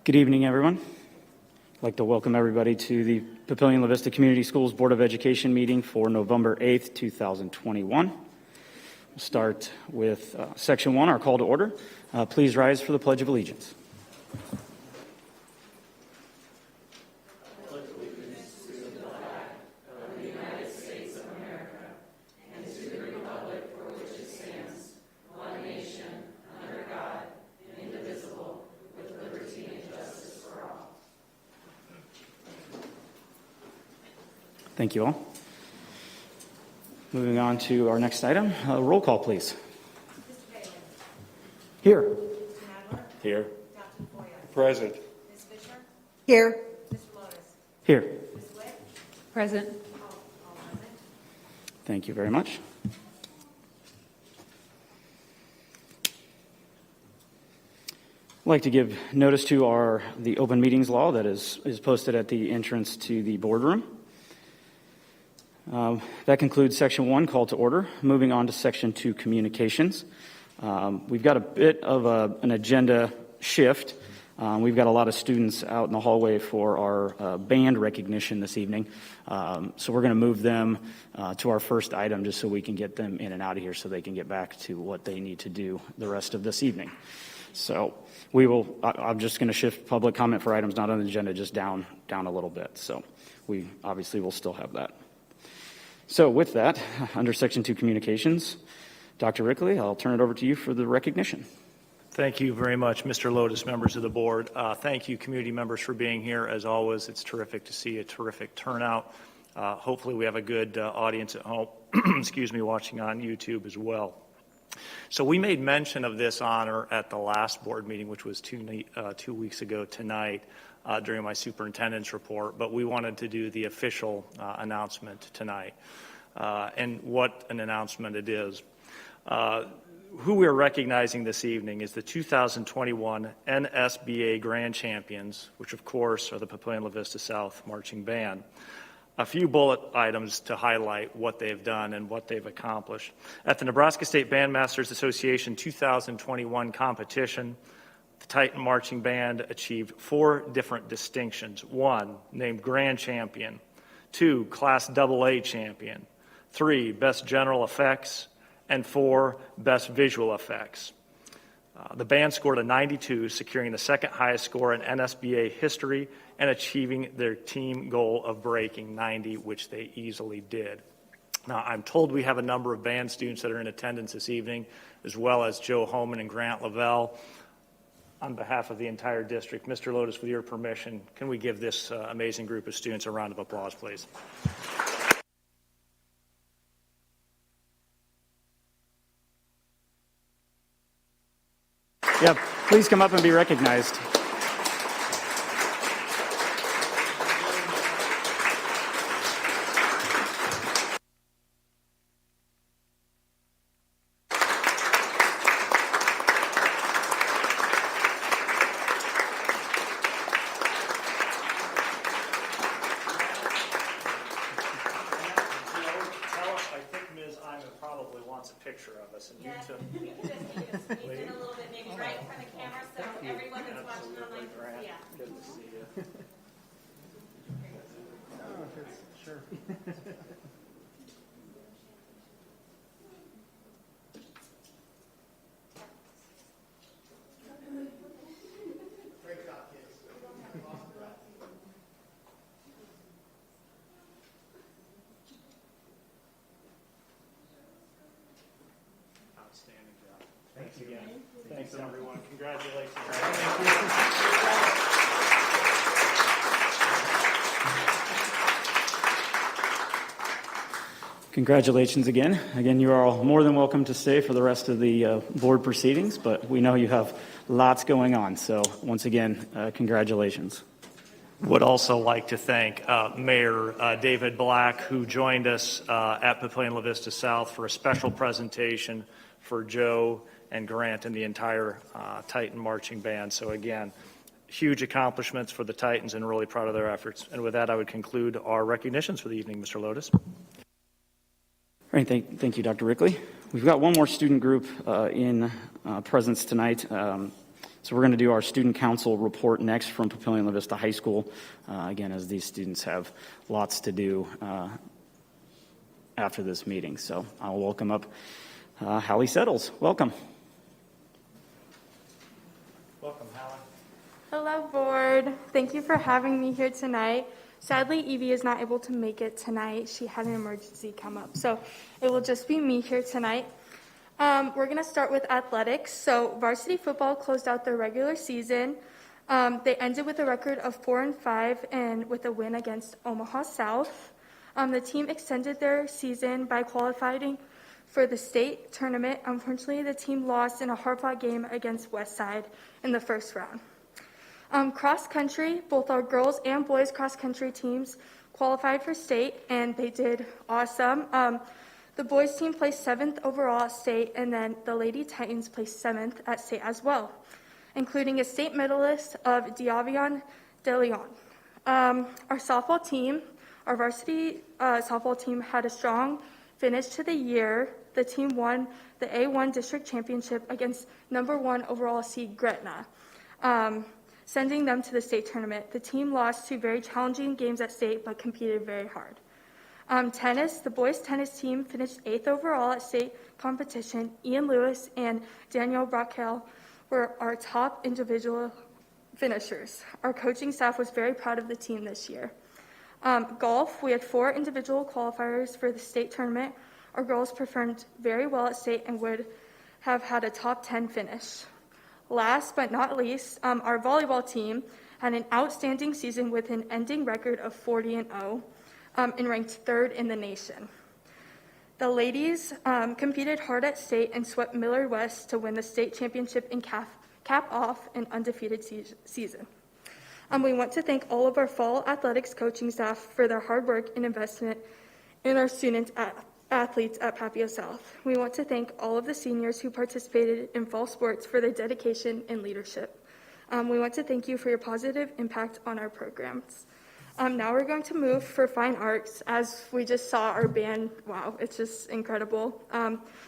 Good evening, everyone. I'd like to welcome everybody to the Papillion La Vista Community Schools Board of Education meeting for November 8th, 2021. We'll start with Section 1, our call to order. Please rise for the Pledge of Allegiance. Thank you all. Moving on to our next item. Roll call, please. Here. Here. Present. Ms. Fisher? Here. Mr. Lotus? Here. Ms. Witt? Present. All present. Thank you very much. I'd like to give notice to the open meetings law that is posted at the entrance to the boardroom. That concludes Section 1, call to order. Moving on to Section 2, communications. We've got a bit of an agenda shift. We've got a lot of students out in the hallway for our band recognition this evening. So we're going to move them to our first item just so we can get them in and out of here so they can get back to what they need to do the rest of this evening. So I'm just going to shift public comment for items not on the agenda just down a little bit. So we obviously will still have that. So with that, under Section 2 communications, Dr. Rickley, I'll turn it over to you for the recognition. Thank you very much, Mr. Lotus, members of the board. Thank you, community members, for being here. As always, it's terrific to see a terrific turnout. Hopefully we have a good audience at home, watching on YouTube as well. So we made mention of this honor at the last board meeting, which was 2 weeks ago tonight, during my superintendent's report, but we wanted to do the official announcement tonight. And what an announcement it is. Who we're recognizing this evening is the 2021 NSBA Grand Champions, which of course are the Papillion La Vista South Marching Band. A few bullet items to highlight what they've done and what they've accomplished. At the Nebraska State Bandmasters Association 2021 competition, the Titan Marching Band achieved 4 different distinctions. 1, named Grand Champion. 2, Class AA Champion. 3, Best General Effects. And 4, Best Visual Effects. The band scored a 92, securing the second highest score in NSBA history and achieving their team goal of breaking 90, which they easily did. Now, I'm told we have a number of band students that are in attendance this evening, as well as Joe Homan and Grant Lavelle. On behalf of the entire district, Mr. Lotus, with your permission, can we give this amazing group of students a round of applause, please? Yeah, please come up and be recognized. Outstanding job. Thanks again. Thanks, everyone. Congratulations. Congratulations again. Again, you are all more than welcome to stay for the rest of the board proceedings, but we know you have lots going on. So once again, congratulations. Would also like to thank Mayor David Black, who joined us at Papillion La Vista South for a special presentation for Joe and Grant and the entire Titan Marching Band. So again, huge accomplishments for the Titans and really proud of their efforts. And with that, I would conclude our recognitions for the evening, Mr. Lotus. All right, thank you, Dr. Rickley. We've got one more student group in presence tonight. So we're going to do our student council report next from Papillion La Vista High School, again, as these students have lots to do after this meeting. So I'll welcome up Hallie Settles. Welcome. Welcome, Hallie. Hello, board. Thank you for having me here tonight. Sadly, Evie is not able to make it tonight. She had an emergency come up, so it will just be me here tonight. We're going to start with athletics. So varsity football closed out their regular season. They ended with a record of 4-5 and with a win against Omaha South. The team extended their season by qualifying for the state tournament. Unfortunately, the team lost in a hard-fought game against Westside in the first round. Cross country, both our girls and boys cross country teams qualified for state, and they did awesome. The boys team placed 7th overall at state, and then the Lady Titans placed 7th at state as well, including a state medalist of Diavion De Leon. Our softball team, our varsity softball team had a strong finish to the year. The team won the A1 district championship against number 1 overall seed Gretna, sending them to the state tournament. The team lost 2 very challenging games at state, but competed very hard. Tennis, the boys tennis team finished 8th overall at state competition. Ian Lewis and Daniel Brockel were our top individual finishers. Our coaching staff was very proud of the team this year. Golf, we had 4 individual qualifiers for the state tournament. Our girls performed very well at state and would have had a top 10 finish. Last but not least, our volleyball team had an outstanding season with an ending record of 40-0 and ranked 3rd in the nation. The ladies competed hard at state and swept Millard West to win the state championship and cap off an undefeated season. We want to thank all of our fall athletics coaching staff for their hard work and investment in our student athletes at Papio South. We want to thank all of the seniors who participated in fall sports for their dedication and leadership. We want to thank you for your positive impact on our programs. Now we're going to move for fine arts. As we just saw our band, wow, it's just incredible.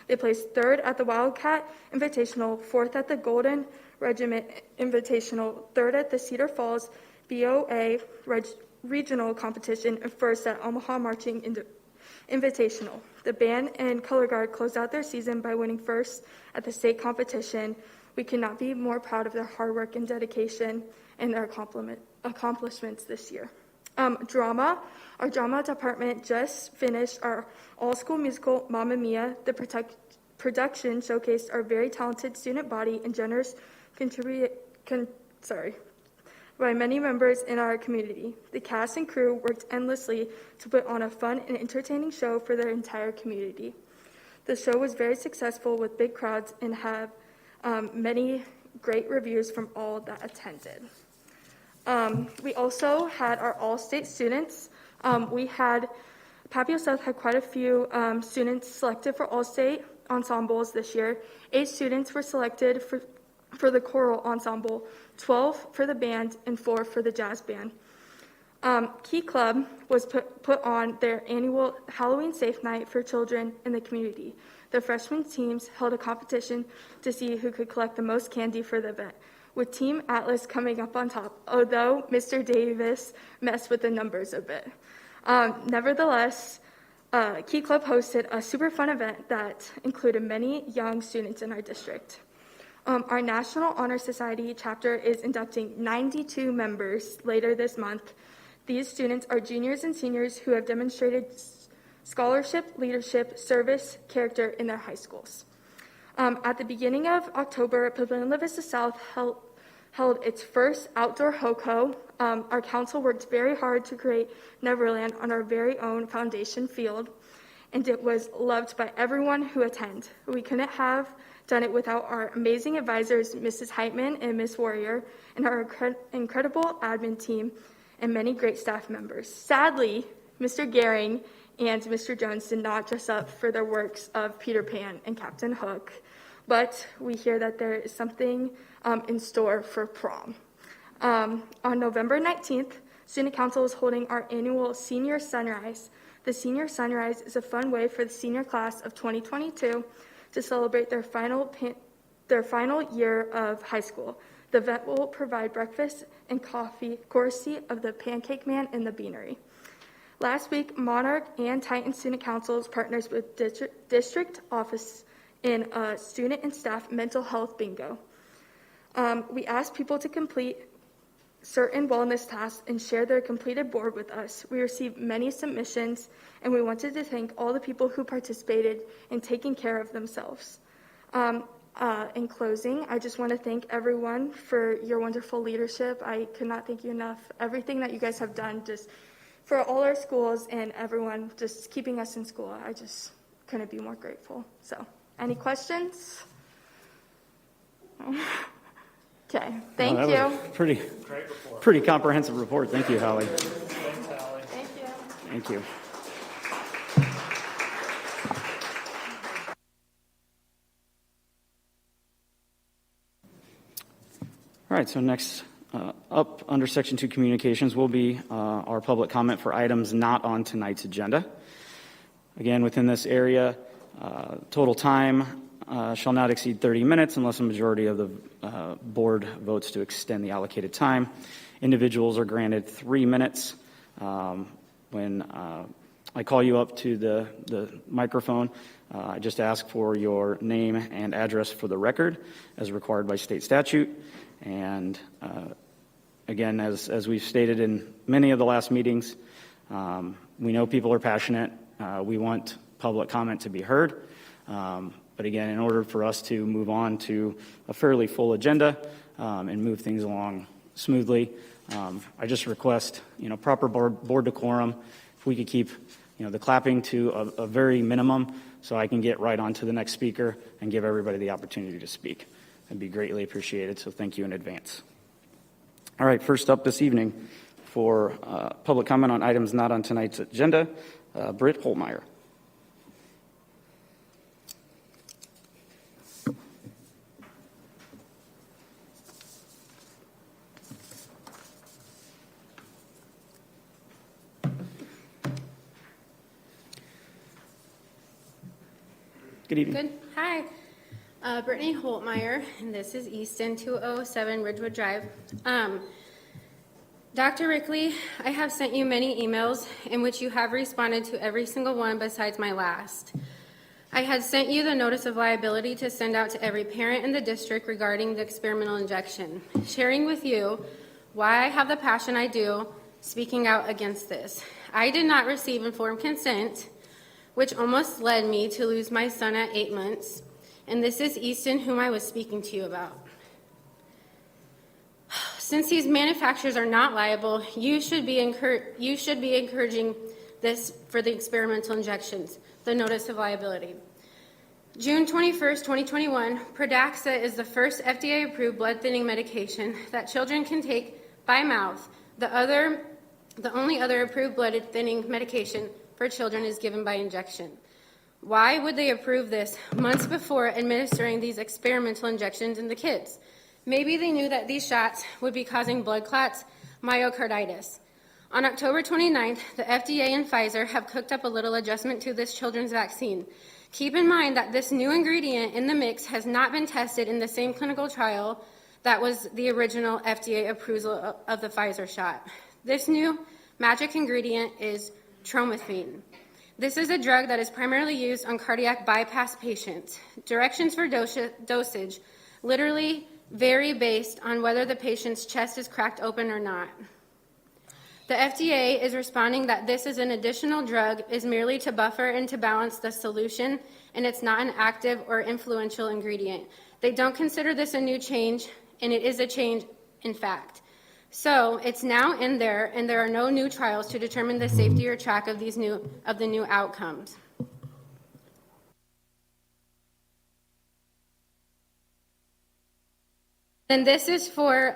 They placed 3rd at the Wildcat Invitational, 4th at the Golden Regiment Invitational, 3rd at the Cedar Falls BOA Regional Competition, and 1st at Omaha Marching Invitational. The band and color guard closed out their season by winning 1st at the state competition. We could not be more proud of their hard work and dedication and their accomplishments this year. Drama, our drama department just finished our all-school musical, Mamma Mia. The production showcased our very talented student body and generous by many members in our community. The cast and crew worked endlessly to put on a fun and entertaining show for their entire community. The show was very successful with big crowds and have many great reviews from all that attended. We also had our all-state students. Papio South had quite a few students selected for all-state ensembles this year. 8 students were selected for the choral ensemble, 12 for the band, and 4 for the jazz band. Key Club was put on their annual Halloween Safe Night for children in the community. The freshman teams held a competition to see who could collect the most candy for the event, with Team Atlas coming up on top, although Mr. Davis messed with the numbers a bit. Nevertheless, Key Club hosted a super fun event that included many young students in our district. Our National Honor Society chapter is inducting 92 members later this month. These students are juniors and seniors who have demonstrated scholarship, leadership, service, character in their high schools. At the beginning of October, Papillion La Vista South held its first outdoor HOCO. Our council worked very hard to create Neverland on our very own foundation field, and it was loved by everyone who attended. We couldn't have done it without our amazing advisors, Mrs. Heitman and Miss Warrior, and our incredible admin team, and many great staff members. Sadly, Mr. Gehring and Mr. Jones did not dress up for their works of Peter Pan and Captain Hook, but we hear that there is something in store for prom. On November 19th, Student Council is holding our annual Senior Sunrise. The Senior Sunrise is a fun way for the senior class of 2022 to celebrate their final year of high school. The The vet will provide breakfast and coffee courtesy of the Pancake Man and the Beanery. Last week, Monarch and Titan Student Councils partners with district office in a student and staff mental health bingo. We asked people to complete certain wellness tasks and share their completed board with us. We received many submissions, and we wanted to thank all the people who participated in taking care of themselves. In closing, I just want to thank everyone for your wonderful leadership. I could not thank you enough. Everything that you guys have done just for all our schools and everyone just keeping us in school. I just couldn't be more grateful. So, any questions? Okay, thank That you. was a pretty comprehensive report. Thank you, Hallie. Thanks, Hallie. Thank you. Thank you. All right, so next up under Section 2 Communications will be our public comment for items not on tonight's agenda. Again, within this area, total time shall not exceed 30 minutes unless a majority of the board votes to extend the allocated time. Individuals are granted 3 minutes. When I call you up to the microphone, I just ask for your name and address for the record as required by state statute. And again, as we've stated in many of the last meetings, we know people are passionate. We want public comment to be heard. But again, in order for us to move on to a fairly full agenda and move things along smoothly, I just request, proper board decorum. If we could keep, the clapping to a very minimum so I can get right on to the next speaker and give everybody the opportunity to speak. That'd be greatly appreciated, so thank you in advance. All right, first up this evening for public comment on items not on tonight's agenda, Britt Holtmeyer. Good evening. Good. Hi. Brittany Holtmeyer, and this is Easton, 207 Ridgewood Drive. Dr. Rickley, I have sent you many emails in which you have responded to every single one besides my last. I had sent you the notice of liability to send out to every parent in the district regarding the experimental injection, sharing with you why I have the passion I do, speaking out against this. I did not receive informed consent, which almost led me to lose my son at 8 months. And this is Easton, whom I was speaking to you about. Since these manufacturers are not liable, you should be encouraging this for the experimental injections, the notice of liability. June 21st, 2021, Pradaxa is the first FDA-approved blood-thinning medication that children can take by mouth. The only other approved blood-thinning medication for children is given by injection. Why would they approve this months before administering these experimental injections in the kids? Maybe they knew that these shots would be causing blood clots, myocarditis. On October 29th, the FDA and Pfizer have cooked up a little adjustment to this children's vaccine. Keep in mind that this new ingredient in the mix has not been tested in the same clinical trial that was the original FDA approval of the Pfizer shot. This new magic ingredient is tromethamine. This is a drug that is primarily used on cardiac bypass patients. Directions for dosage literally vary based on whether the patient's chest is cracked open or not. The FDA is responding that this is an additional drug is merely to buffer and to balance the solution, and it's not an active or influential ingredient. They don't consider this a new change, and it is a change in fact. So it's now in there, and there are no new trials to determine the safety or track of the new outcomes. And this is for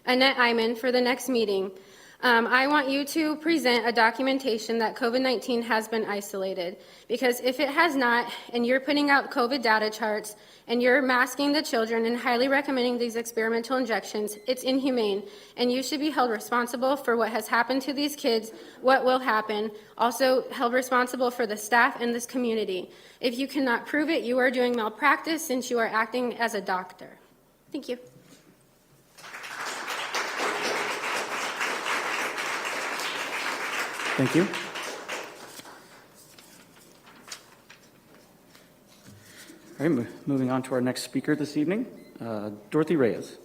Annette Iman for the next meeting. I want you to present a documentation that COVID-19 has been isolated, because if it has not, and you're putting out COVID data charts, and you're masking the children and highly recommending these experimental injections, it's inhumane, and you should be held responsible for what has happened to these kids, what will happen, also held responsible for the staff and this community. If you cannot prove it, you are doing malpractice since you are acting as a doctor. Thank you. Thank you. All right, moving on to our next speaker this evening, Dorothy Reyes.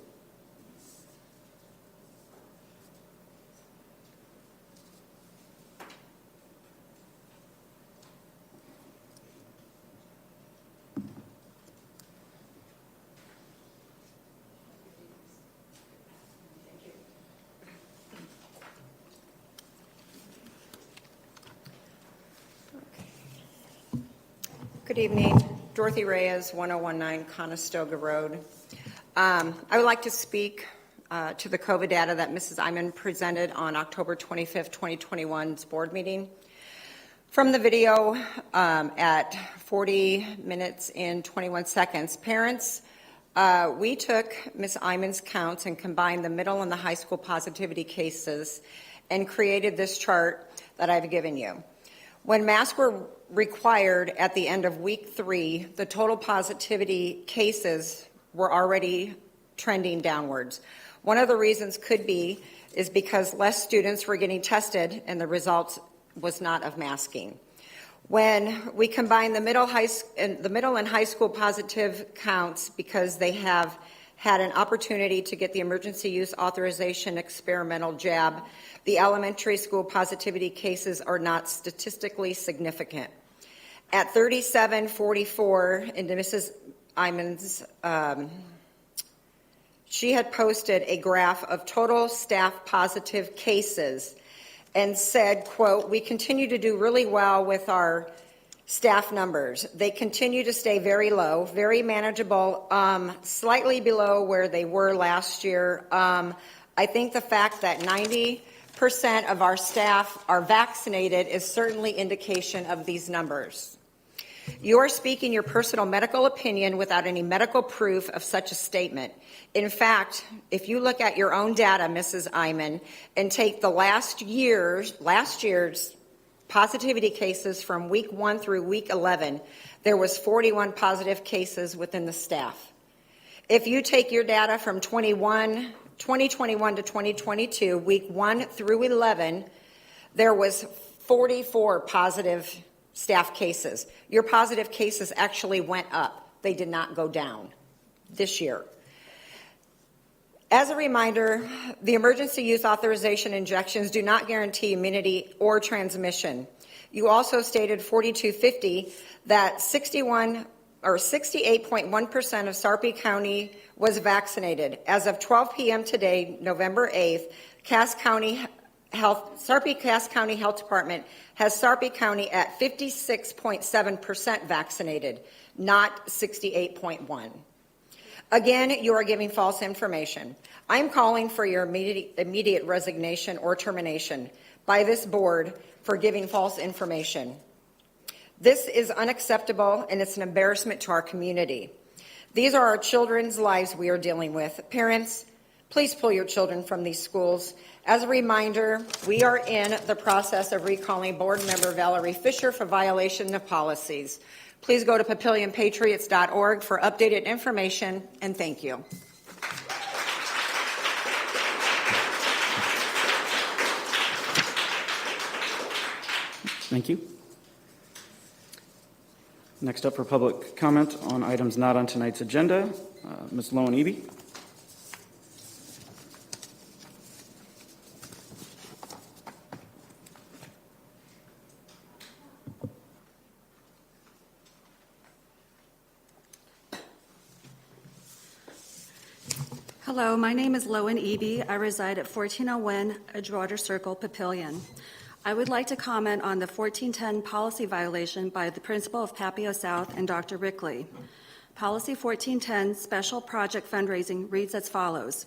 Good evening. Dorothy Reyes, 1019 Conestoga Road. I would like to speak to the COVID data that Mrs. Iman presented on October 25th, 2021's board meeting. From the video at 40 minutes and 21 seconds, parents, we took Ms. Iman's counts and combined the middle and the high school positivity cases and created this chart that I've given you. When masks were required at the end of week 3, the total positivity cases were already trending downwards. One of the reasons could be is because less students were getting tested and the results was not of masking. When we combine the middle and high school positive counts, because they have had an opportunity to get the emergency use authorization experimental jab, the elementary school positivity cases are not statistically significant. At 3744 into Mrs. Iman's, she had posted a graph of total staff positive cases and said, quote, "We continue to do really well with our staff numbers. They continue to stay very low, very manageable, slightly below where they were last year. I think the fact that 90% of our staff are vaccinated is certainly indication of these numbers. You are speaking your personal medical opinion without any medical proof of such a statement. In fact, if you look at your own data, Mrs. Iman, and take the last year's positivity cases from week 1 through week 11, there was 41 positive cases within the staff. If you take your data from 2021 to 2022, week 1 through 11, there was 44 positive staff cases. Your positive cases actually went up. They did not go down this year. As a reminder, the emergency use authorization injections do not guarantee immunity or transmission. You also stated 4250 that 68.1% of Sarpy County was vaccinated. As of 12 p.m. today, November 8th, Sarpy Cass County Health Department has Sarpy County at 56.7% vaccinated, not 68.1%. Again, you are giving false information. I am calling for your immediate resignation or termination by this board for giving false information. This is unacceptable and it's an embarrassment to our community. These are our children's lives we are dealing with. Parents, please pull your children from these schools. As a reminder, we are in the process of recalling board member Valerie Fisher for violation of policies. Please go to papillionpatriots.org for updated information, and thank you. Thank you. Next up for public comment on items not on tonight's agenda, Ms. Lowen Evie. Hello, my name is Lowen Evie. I reside at 1401 Edgewater Circle, Papillion. I would like to comment on the 1410 policy violation by the principal of Papio South and Dr. Rickley. Policy 1410, special project fundraising, reads as follows.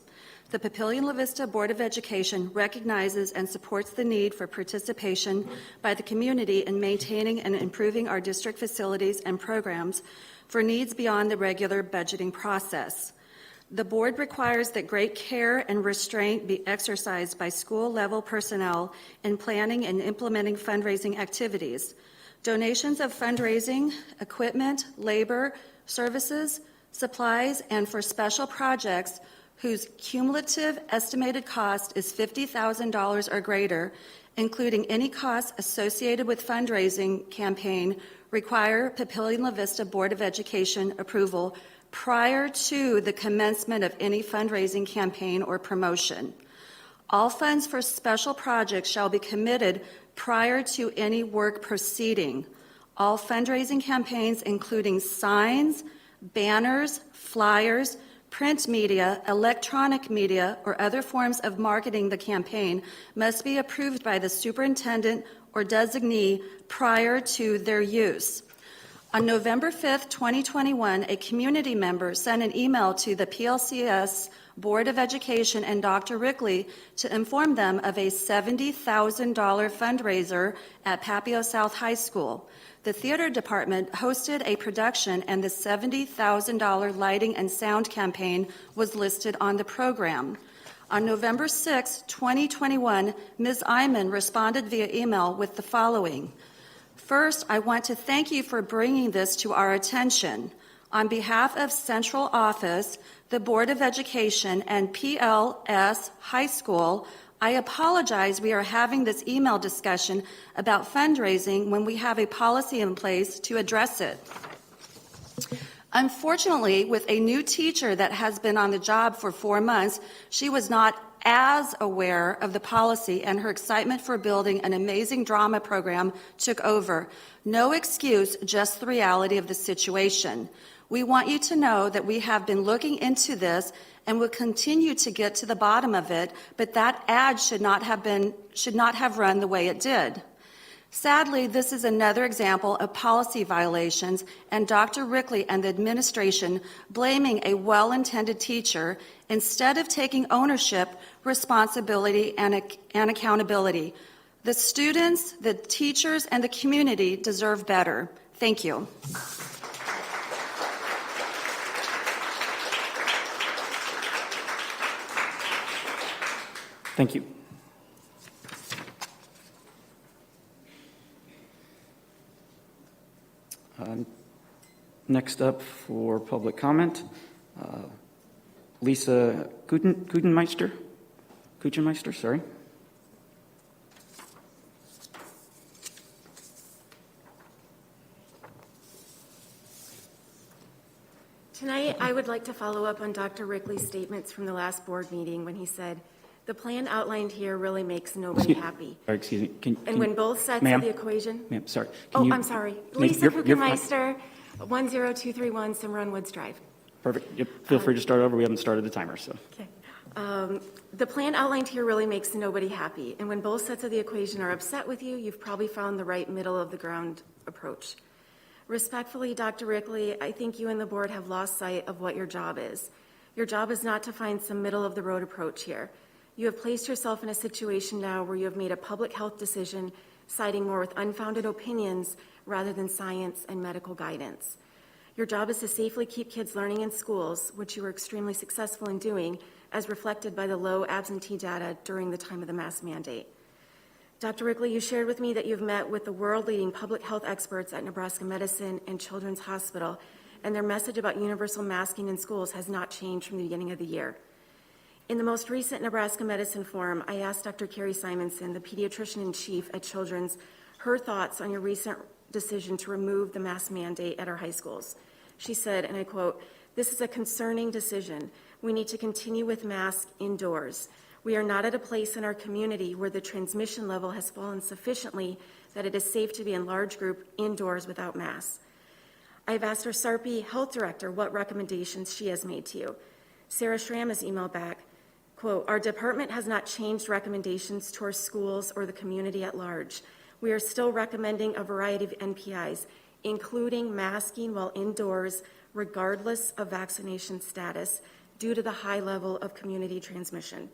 The Papillion-La Vista Board of Education recognizes and supports the need for participation by the community in maintaining and improving our district facilities and programs for needs beyond the regular budgeting process. The board requires that great care and restraint be exercised by school-level personnel in planning and implementing fundraising activities. Donations of fundraising, equipment, labor, services, supplies, and for special projects whose cumulative estimated cost is $50,000 or greater, including any costs associated with fundraising campaign, require Papillion La Vista Board of Education approval prior to the commencement of any fundraising campaign or promotion. All funds for special projects shall be committed prior to any work proceeding. All fundraising campaigns, including signs, banners, flyers, print media, electronic media, or other forms of marketing the campaign, must be approved by the superintendent or designee prior to their use. On November 5th, 2021, a community member sent an email to the PLCS Board of Education and Dr. Rickley to inform them of a $70,000 fundraiser at Papio South High School. The theater department hosted a production, and the $70,000 lighting and sound campaign was listed on the program. On November 6, 2021, Ms. Iman responded via email with the following. First, I want to thank you for bringing this to our attention. On behalf of Central Office, the Board of Education, and PLS High School, I apologize we are having this email discussion about fundraising when we have a policy in place to address it. Unfortunately, with a new teacher that has been on the job for 4 months, she was not as aware of the policy, and her excitement for building an amazing drama program took over. No excuse, just the reality of the situation. We want you to know that we have been looking into this and will continue to get to the bottom of it, but that ad should not have run the way it did. Sadly, this is another example of policy violations, and Dr. Rickley and the administration blaming a well-intended teacher instead of taking ownership, responsibility, and accountability. The students, the teachers, and the community deserve better. Thank you. Thank you. Next up for public comment, Lisa Kuchenmeister, sorry. Tonight, I would like to follow up on Dr. Rickley's statements from the last board meeting when he said, "The plan outlined here really makes nobody happy." Excuse me. And when both sets of the equation... Ma'am, sorry. I'm sorry. Lisa Kuchenmeister, 10231 Cimarron Woods Drive. Perfect. Yep. Feel free to start over. We haven't started the timer, so. Okay. The plan outlined here really makes nobody happy. And when both sets of the equation are upset with you, you've probably found the right middle of the ground approach. Respectfully, Dr. Rickley, I think you and the board have lost sight of what your job is. Your job is not to find some middle of the road approach here. You have placed yourself in a situation now where you have made a public health decision siding more with unfounded opinions rather than science and medical guidance. Your job is to safely keep kids learning in schools, which you were extremely successful in doing, as reflected by the low absentee data during the time of the mask mandate. Dr. Rickley, you shared with me that you've met with the world-leading public health experts at Nebraska Medicine and Children's Hospital, and their message about universal masking in schools has not changed from the beginning of the year. In the most recent Nebraska Medicine Forum, I asked Dr. Carrie Simonson, the pediatrician-in-chief at Children's, her thoughts on your recent decision to remove the mask mandate at our high schools. She said, and I quote, "This is a concerning decision. We need to continue with masks indoors. We are not at a place in our community where the transmission level has fallen sufficiently that it is safe to be in large group indoors without masks." I've asked our SARPI health director what recommendations she has made to you. Sarah Schramm has emailed back, quote, "Our department has not changed recommendations to our schools or the community at large. We are still recommending a variety of NPIs, including masking while indoors, regardless of vaccination status, due to the high level of community transmission.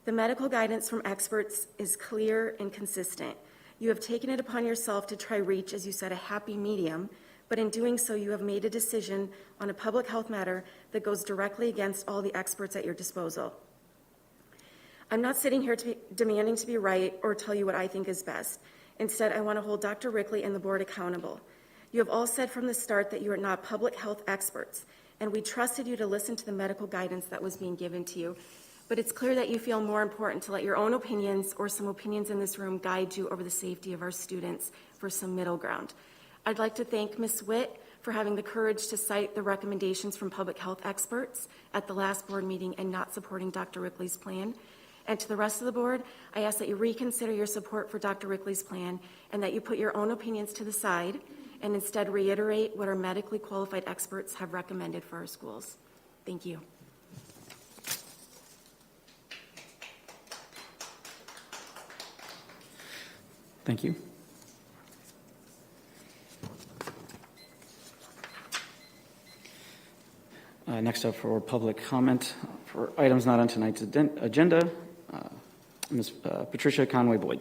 The medical guidance from experts is clear and consistent. You have taken it upon yourself to try reach, as you said, a happy medium, but in doing so, you have made a decision on a public health matter that goes directly against all the experts at your disposal. I'm not sitting here demanding to be right or tell you what I think is best. Instead, I want to hold Dr. Rickley and the board accountable. You have all said from the start that you are not public health experts. and we trusted you to listen to the medical guidance that was being given to you. But it's clear that you feel more important to let your own opinions or some opinions in this room guide you over the safety of our students for some middle ground. I'd like to thank Ms. Witt for having the courage to cite the recommendations from public health experts at the last board meeting and not supporting Dr. Rickley's plan. And to the rest of the board, I ask that you reconsider your support for Dr. Rickley's plan and that you put your own opinions to the side and instead reiterate what our medically qualified experts have recommended for our schools. Thank you. Thank you. Next up for public comment for items not on tonight's agenda, Ms. Patricia Conway Boyd.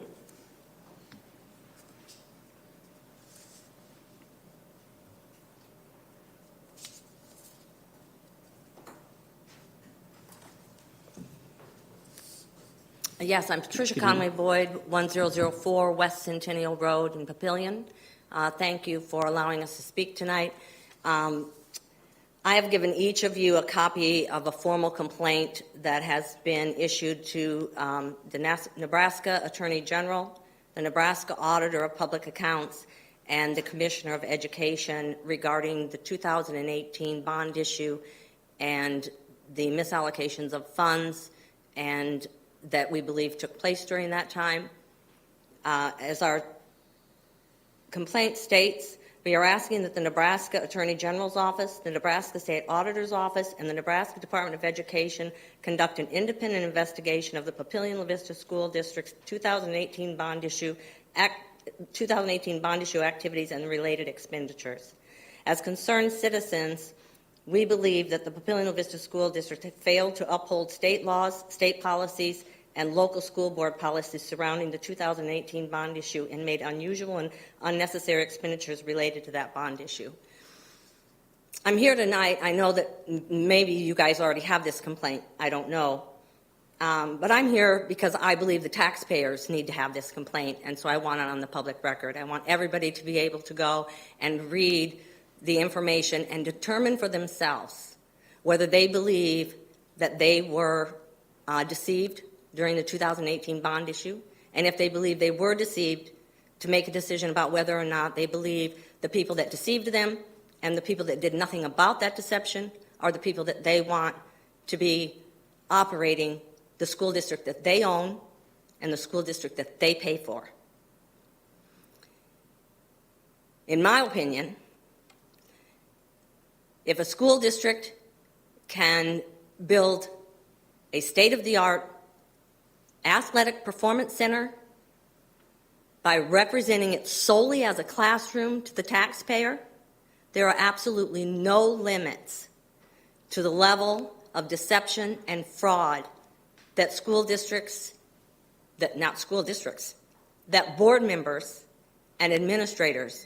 Yes, I'm Patricia Conway Boyd, 1004 West Centennial Road in Papillion. Thank you for allowing us to speak tonight. I have given each of you a copy of a formal complaint that has been issued to the Nebraska Attorney General, the Nebraska Auditor of Public Accounts, and the Commissioner of Education regarding the 2018 bond issue and the misallocations of funds and that we believe took place during that time. As our complaint states, we are asking that the Nebraska Attorney General's Office, the Nebraska State Auditor's Office, and the Nebraska Department of Education conduct an independent investigation of the Papillion-La Vista School District's 2018 bond issue activities and related expenditures. As concerned citizens, we believe that the Papillion-La Vista School District had failed to uphold state laws, state policies, and local school board policies surrounding the 2018 bond issue and made unusual and unnecessary expenditures related to that bond issue. I'm here tonight. I know that maybe you guys already have this complaint. I don't know. But I'm here because I believe the taxpayers need to have this complaint, and so I want it on the public record. I want everybody to be able to go and read the information and determine for themselves whether they believe that they were deceived during the 2018 bond issue, and if they believe they were deceived, to make a decision about whether or not they believe the people that deceived them and the people that did nothing about that deception are the people that they want to be operating the school district that they own and the school district that they pay for. In my opinion, if a school district can build a state-of-the-art athletic performance center by representing it solely as a classroom to the taxpayer, there are absolutely no limits to the level of deception and fraud that that board members and administrators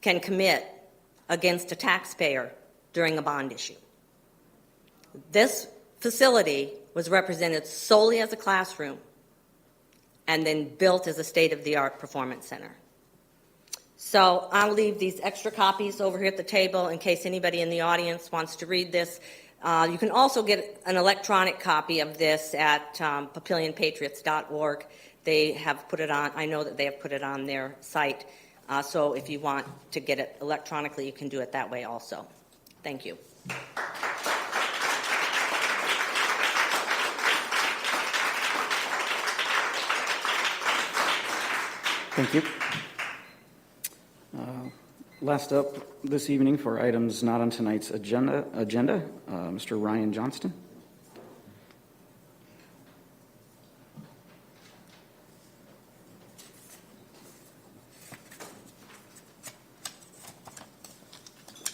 can commit against a taxpayer during a bond issue. This facility was represented solely as a classroom and then built as a state-of-the-art performance center. So I'll leave these extra copies over here at the table in case anybody in the audience wants to read this. You can also get an electronic copy of this at papillionpatriots.org. They have put it on, I know that they have put it on their site. So if you want to get it electronically, you can do it that way also. Thank you. Thank you. Last up this evening for items not on tonight's agenda, Mr. Ryan Johnston.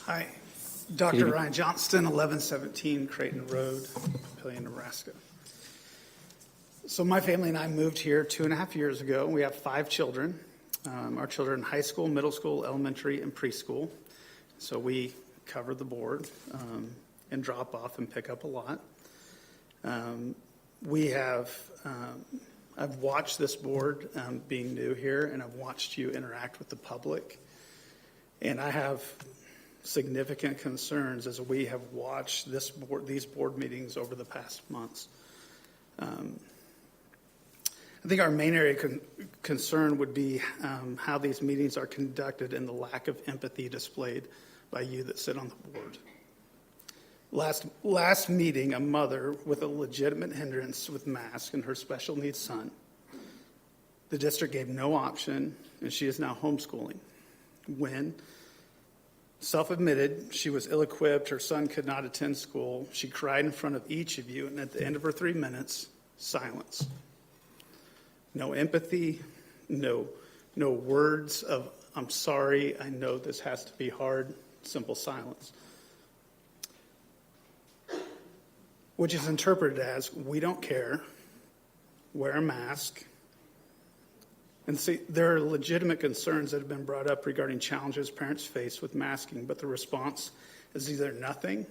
Hi, Dr. Ryan Johnston, 1117 Creighton Road, Papillion, Nebraska. So my family and I moved here 2.5 years ago. We have 5 children. Our children in high school, middle school, elementary, and preschool. So we cover the board and drop off and pick up a lot. I've watched this board being new here, and I've watched you interact with the public. And I have significant concerns as we have watched these board meetings over the past months. I think our main area concern would be how these meetings are conducted and the lack of empathy displayed by you that sit on the board. Last meeting, a mother with a legitimate hindrance with mask and her special needs son, the district gave no option, and she is now homeschooling. When self-admitted she was ill-equipped, her son could not attend school, she cried in front of each of you, and at the end of her 3 minutes, silence. No empathy, no words of, I'm sorry, I know this has to be hard, simple silence. Which is interpreted as, we don't care, wear a mask. And see, there are legitimate concerns that have been brought up regarding challenges parents face with masking, but the response is either nothing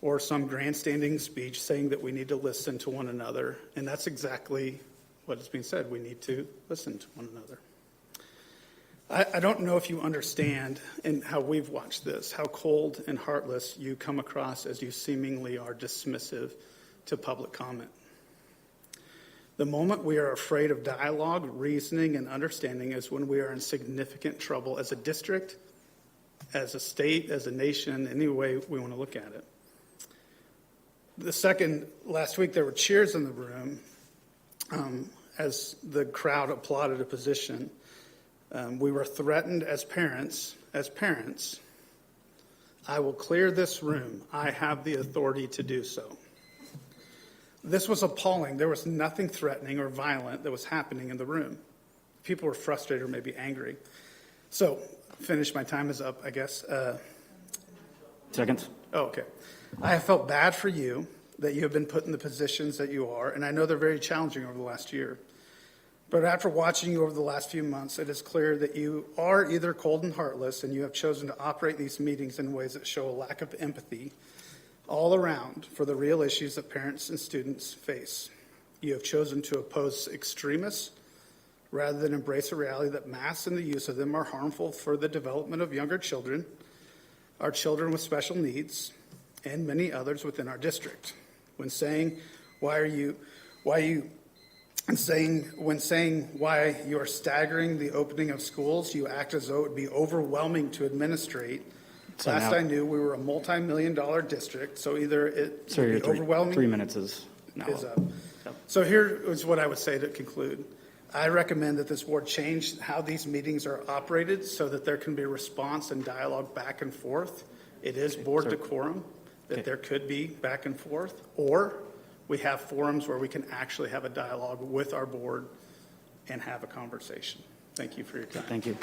or some grandstanding speech saying that we need to listen to one another. And that's exactly what is being said. We need to listen to one another. I don't know if you understand, and how we've watched this, how cold and heartless you come across as you seemingly are dismissive to public comment. The moment we are afraid of dialogue, reasoning, and understanding is when we are in significant trouble as a district, as a state, as a nation, any way we want to look at it. Last week there were cheers in the room as the crowd applauded a position. We were threatened as parents, I will clear this room. I have the authority to do so. This was appalling. There was nothing threatening or violent that was happening in the room. People were frustrated or maybe angry. So, my time is up, I guess. Second. Oh, okay. I have felt bad for you that you have been put in the positions that you are, and I know they're very challenging over the last year. But after watching you over the last few months, it is clear that you are either cold and heartless, and you have chosen to operate these meetings in ways that show a lack of empathy all around for the real issues that parents and students face. You have chosen to oppose extremists rather than embrace a reality that masks and the use of them are harmful for the development of younger children, our children with special needs, and many others within our district. When saying why you are staggering the opening of schools, you act as though it would be overwhelming to administrate. Last I knew, we were a multi-million-dollar district, so either it would be overwhelming. 3 minutes is now is up. up. So here is what I would say to conclude. I recommend that this board change how these meetings are operated so that there can be response and dialogue back and forth. It is board decorum that there could be back and forth, or we have forums where we can actually have a dialogue with our board and have a conversation. Thank you for your time. Thank you.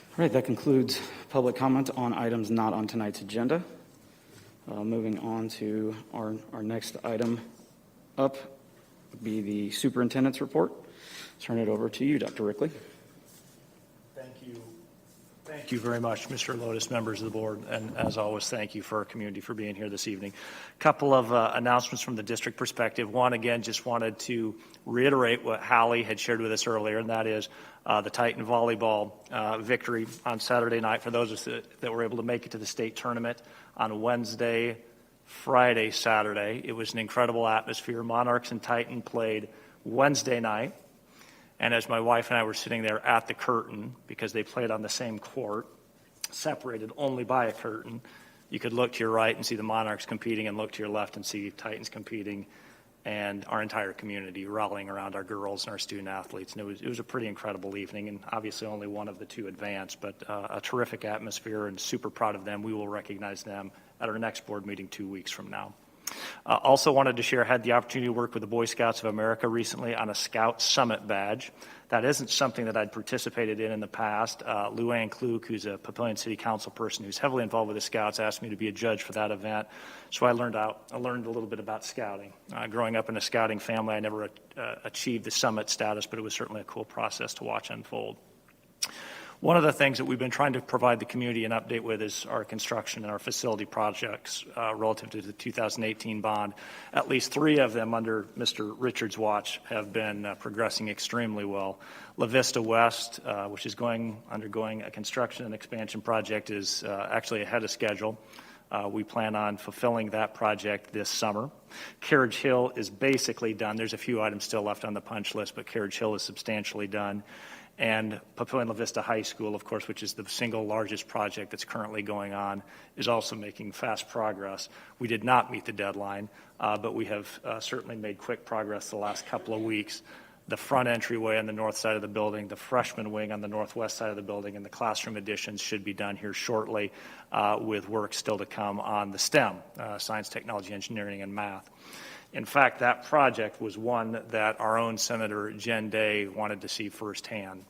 All right, that concludes public comment on items not on tonight's agenda. Moving on to our next item up would be the Superintendent's Report. Turn it over to you, Dr. Rickley. Thank you. Thank you very much, Mr. Lotus, members of the board, and as always, thank you for our community for being here this evening. A couple of announcements from the district perspective. One, again, just wanted to reiterate what Hallie had shared with us earlier, and that is the Titan volleyball victory on Saturday night for those of us that were able to make it to the state tournament on Wednesday, Friday, Saturday. It was an incredible atmosphere. Monarchs and Titan played Wednesday night. And as my wife and I were sitting there at the curtain, because they played on the same court, separated only by a curtain, you could look to your right and see the Monarchs competing and look to your left and see Titans competing and our entire community rallying around our girls and our student athletes. And it was a pretty incredible evening, and obviously only one of the two advanced, but a terrific atmosphere and super proud of them. We will recognize them at our next board meeting 2 weeks from now. Also wanted to share, had the opportunity to work with the Boy Scouts of America recently on a Scout Summit badge. That isn't something that I'd participated in the past. Luann Klug, who's a Papillion City Council person who's heavily involved with the Scouts, asked me to be a judge for that event. So I learned a little bit about scouting. Growing up in a scouting family, I never achieved the summit status, but it was certainly a cool process to watch unfold. One of the things that we've been trying to provide the community an update with is our construction and our facility projects relative to the 2018 bond. At least 3 of them under Mr. Richards' watch have been progressing extremely well. La Vista West, which is undergoing a construction and expansion project, is actually ahead of schedule. We plan on fulfilling that project this summer. Carriage Hill is basically done. There's a few items still left on the punch list, but Carriage Hill is substantially done. And Papillion La Vista High School, of course, which is the single largest project that's currently going on, is also making fast progress. We did not meet the deadline, but we have certainly made quick progress the last couple of weeks. The front entryway on the north side of the building, the freshman wing on the northwest side of the building, and the classroom additions should be done here shortly, with work still to come on the STEM, science, technology, engineering, and math. In fact, that project was one that our own Senator Jen Day wanted to see firsthand.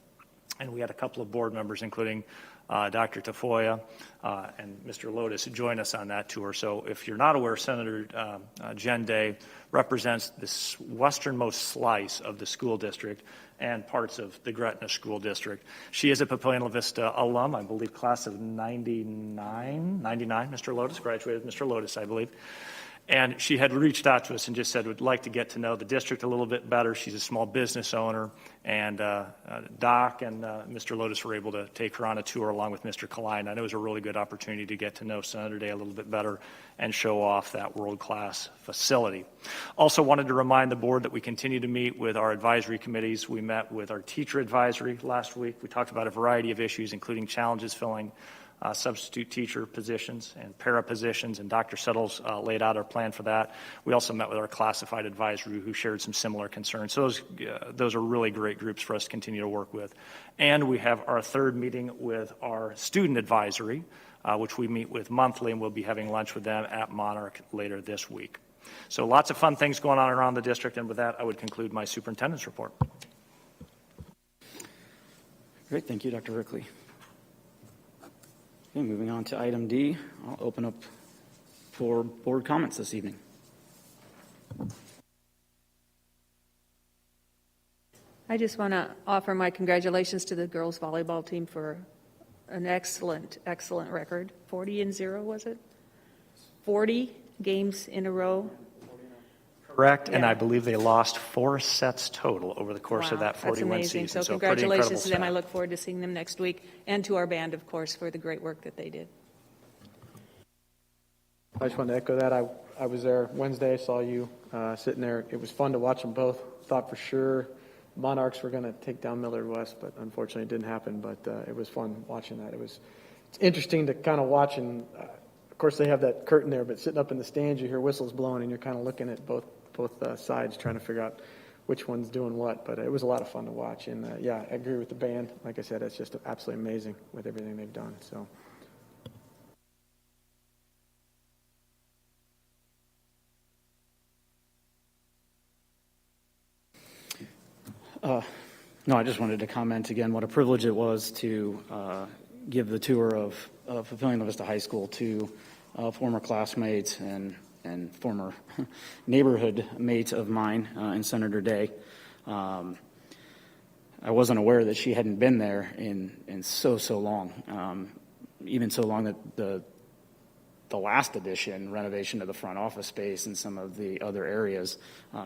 And we had a couple of board members, including Dr. Tafoya and Mr. Lotus, join us on that tour. So if you're not aware, Senator Jen Day represents this westernmost slice of the school district and parts of the Gretna School District. She is a Papillion La Vista alum, I believe class of 99, Mr. Lotus, graduated with Mr. Lotus, I believe. And she had reached out to us and just said, would like to get to know the district a little bit better. She's a small business owner, and Doc and Mr. Lotus were able to take her on a tour along with Mr. Klein. I know it was a really good opportunity to get to know Senator Day a little bit better and show off that world-class facility. Also wanted to remind the board that we continue to meet with our advisory committees. We met with our teacher advisory last week. We talked about a variety of issues, including challenges filling substitute teacher positions and para positions, and Dr. Settles laid out our plan for that. We also met with our classified advisory, who shared some similar concerns. So those are really great groups for us to continue to work with. And we have our third meeting with our student advisory, which we meet with monthly, and we'll be having lunch with them at Monarch later this week. So lots of fun things going on around the district, and with that, I would conclude my superintendent's report. Great, thank you, Dr. Rickley. Okay, moving on to item D, I'll open up for board comments this evening. I just want to offer my congratulations to the girls volleyball team for an excellent, excellent record. 40-0, was it? 40 games in a row. Correct, and Yeah. I believe they lost 4 sets total over the course of that 41 that's amazing. season. So pretty congratulations to them. incredible I look forward to seeing them next week, and to our band, of course, for the great work that they did. I just wanted to echo that. I was there Wednesday, saw you sitting there. It was fun to watch them both. Thought for sure Monarchs were going to take down Millard West, but unfortunately it didn't happen. But it was fun watching that. It's interesting to kind of watch, and of course they have that curtain there, but sitting up in the stands, you hear whistles blowing, and you're kind of looking at both sides trying to figure out which one's doing what. But it was a lot of fun to watch, and yeah, I agree with the band. Like I said, it's just absolutely amazing with everything they've done. So. No, I just wanted to comment again what a privilege it was to give the tour of Papillion La Vista High School to former classmates and former neighborhood mates of mine and Senator Day. I wasn't aware that she hadn't been there in so long, even so long that the last edition renovation of the front office space and some of the other areas,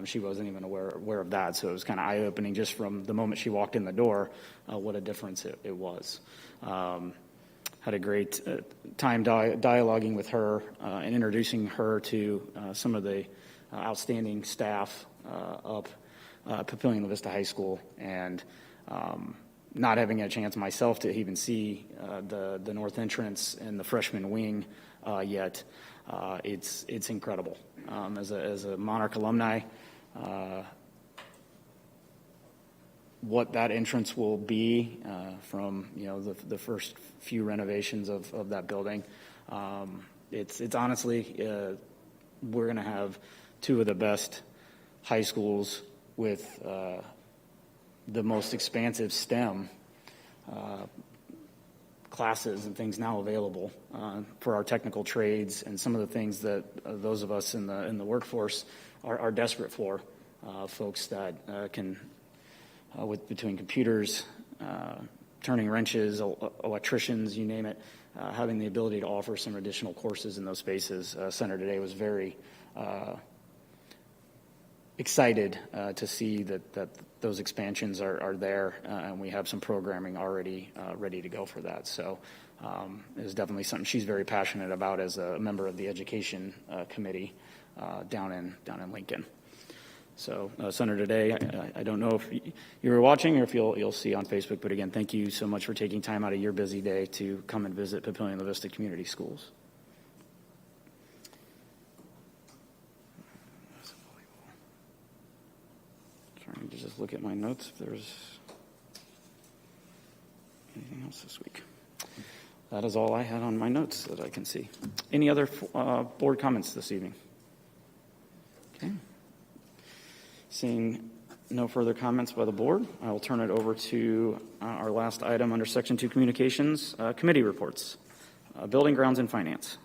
she wasn't even aware of that. So it was kind of eye-opening just from the moment she walked in the door, what a difference it was. Had a great time dialoguing with her and introducing her to some of the outstanding staff up Papillion La Vista High School, and not having a chance myself to even see the north entrance and the freshman wing yet. It's incredible. As a Monarch alumni, what that entrance will be from the first few renovations of that building. It's honestly we're going to have two of the best high schools with the most expansive STEM classes and things now available for our technical trades and some of the things that those of us in the workforce are desperate for. Folks that can, between computers, turning wrenches, electricians, you name it, having the ability to offer some additional courses in those spaces. Center Today was very excited to see that those expansions are there, and we have some programming already ready to go for that. So it is definitely something she's very passionate about as a member of the education committee down in Lincoln. So Senator Today, I don't know if you were watching or if you'll see on Facebook, but again, thank you so much for taking time out of your busy day to come and visit Papillion La Vista Community Schools. Trying to just look at my notes if there's anything else this week. That is all I had on my notes that I can see. Any other board comments this evening? Okay. Seeing no further comments by the board, I will turn it over to our last item under Section 2 Communications, committee reports, Building, Grounds, and Finance.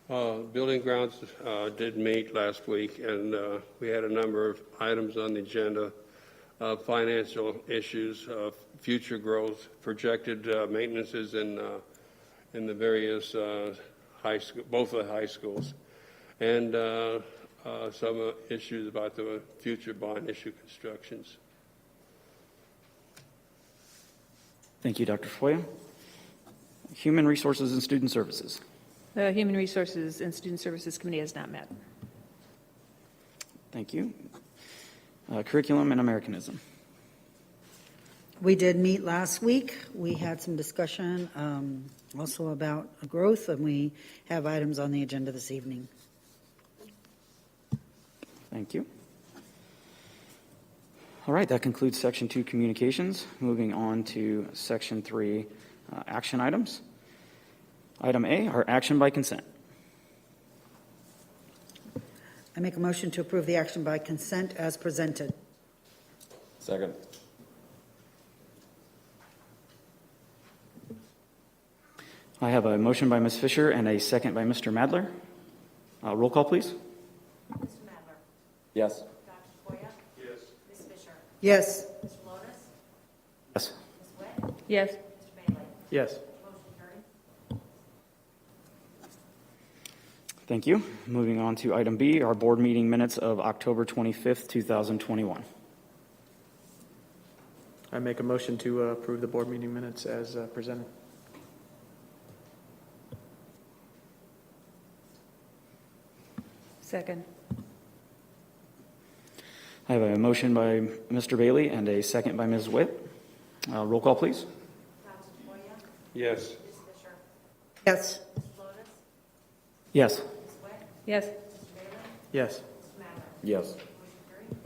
Building Grounds did meet last week, and we had a number of items on the agenda, financial issues, future growth, projected maintenances in the various high school, both of the high schools, and some issues about the future bond issue constructions. Thank you, Dr. Foya. Human Resources and Student Services. The Human Resources and Student Services Committee has not met. Thank you. Curriculum and Americanism. We did meet last week. We had some discussion also about growth, and we have items on the agenda this evening. Thank you. All right, that concludes Section 2 Communications. Moving on to Section 3 Action Items. Item A, our action by consent. I make a motion to approve the action by consent as presented. Second. I have a motion by Ms. Fisher and a second by Mr. Madler. Roll call, please. Mr. Madler? Yes. Dr. Foya? Yes. Ms. Fisher? Yes. Mr. Lotus? Yes. Ms. Witt? Yes. Mr. Bailey? Yes. Motion carried. Thank you. Moving on to item B, our board meeting minutes of October 25th, 2021. I make a motion to approve the board meeting minutes as presented. Second. I have a motion by Mr. Bailey and a second by Ms. Witt. Roll call, please. Dr. Foya? Yes. Ms. Fisher? Yes. Mr. Lotus? Yes. Ms. Witt? Yes. Mr. Bailey? Yes. Mr. Madler? Yes. Motion carried.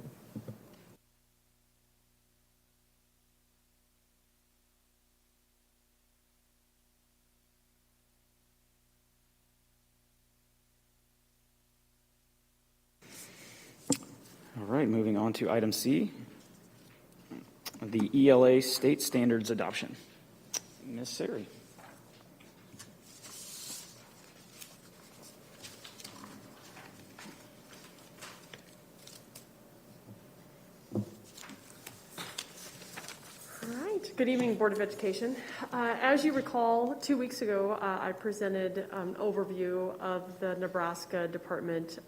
All right, moving on to item C, the ELA state standards adoption. Ms. Sari. All right. Good evening, Board of Education. As you recall, 2 weeks ago, I presented an overview of the Nebraska Department,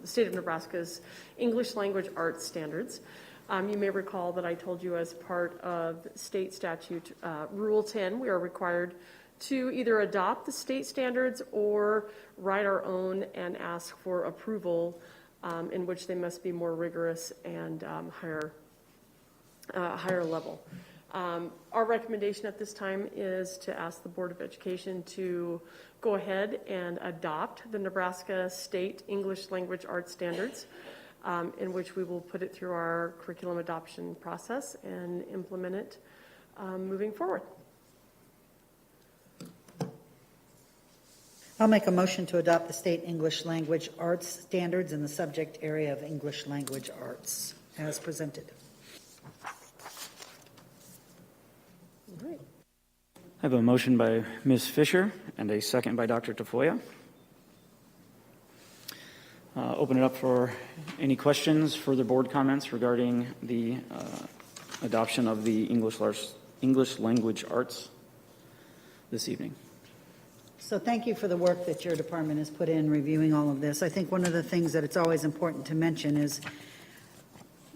the state of Nebraska's English language arts standards. You may recall that I told you as part of state statute Rule 10, we are required to either adopt the state standards or write our own and ask for approval, in which they must be more rigorous and higher level. Our recommendation at this time is to ask the Board of Education to go ahead and adopt the Nebraska State English Language Arts Standards, in which we will put it through our curriculum adoption process and implement it moving forward. I'll make a motion to adopt the state English language arts standards in the subject area of English language arts as presented. All right. I have a motion by Ms. Fisher and a second by Dr. Tafoya. Open it up for any questions, further board comments regarding the adoption of the English language arts this evening. So thank you for the work that your department has put in reviewing all of this. I think one of the things that it's always important to mention is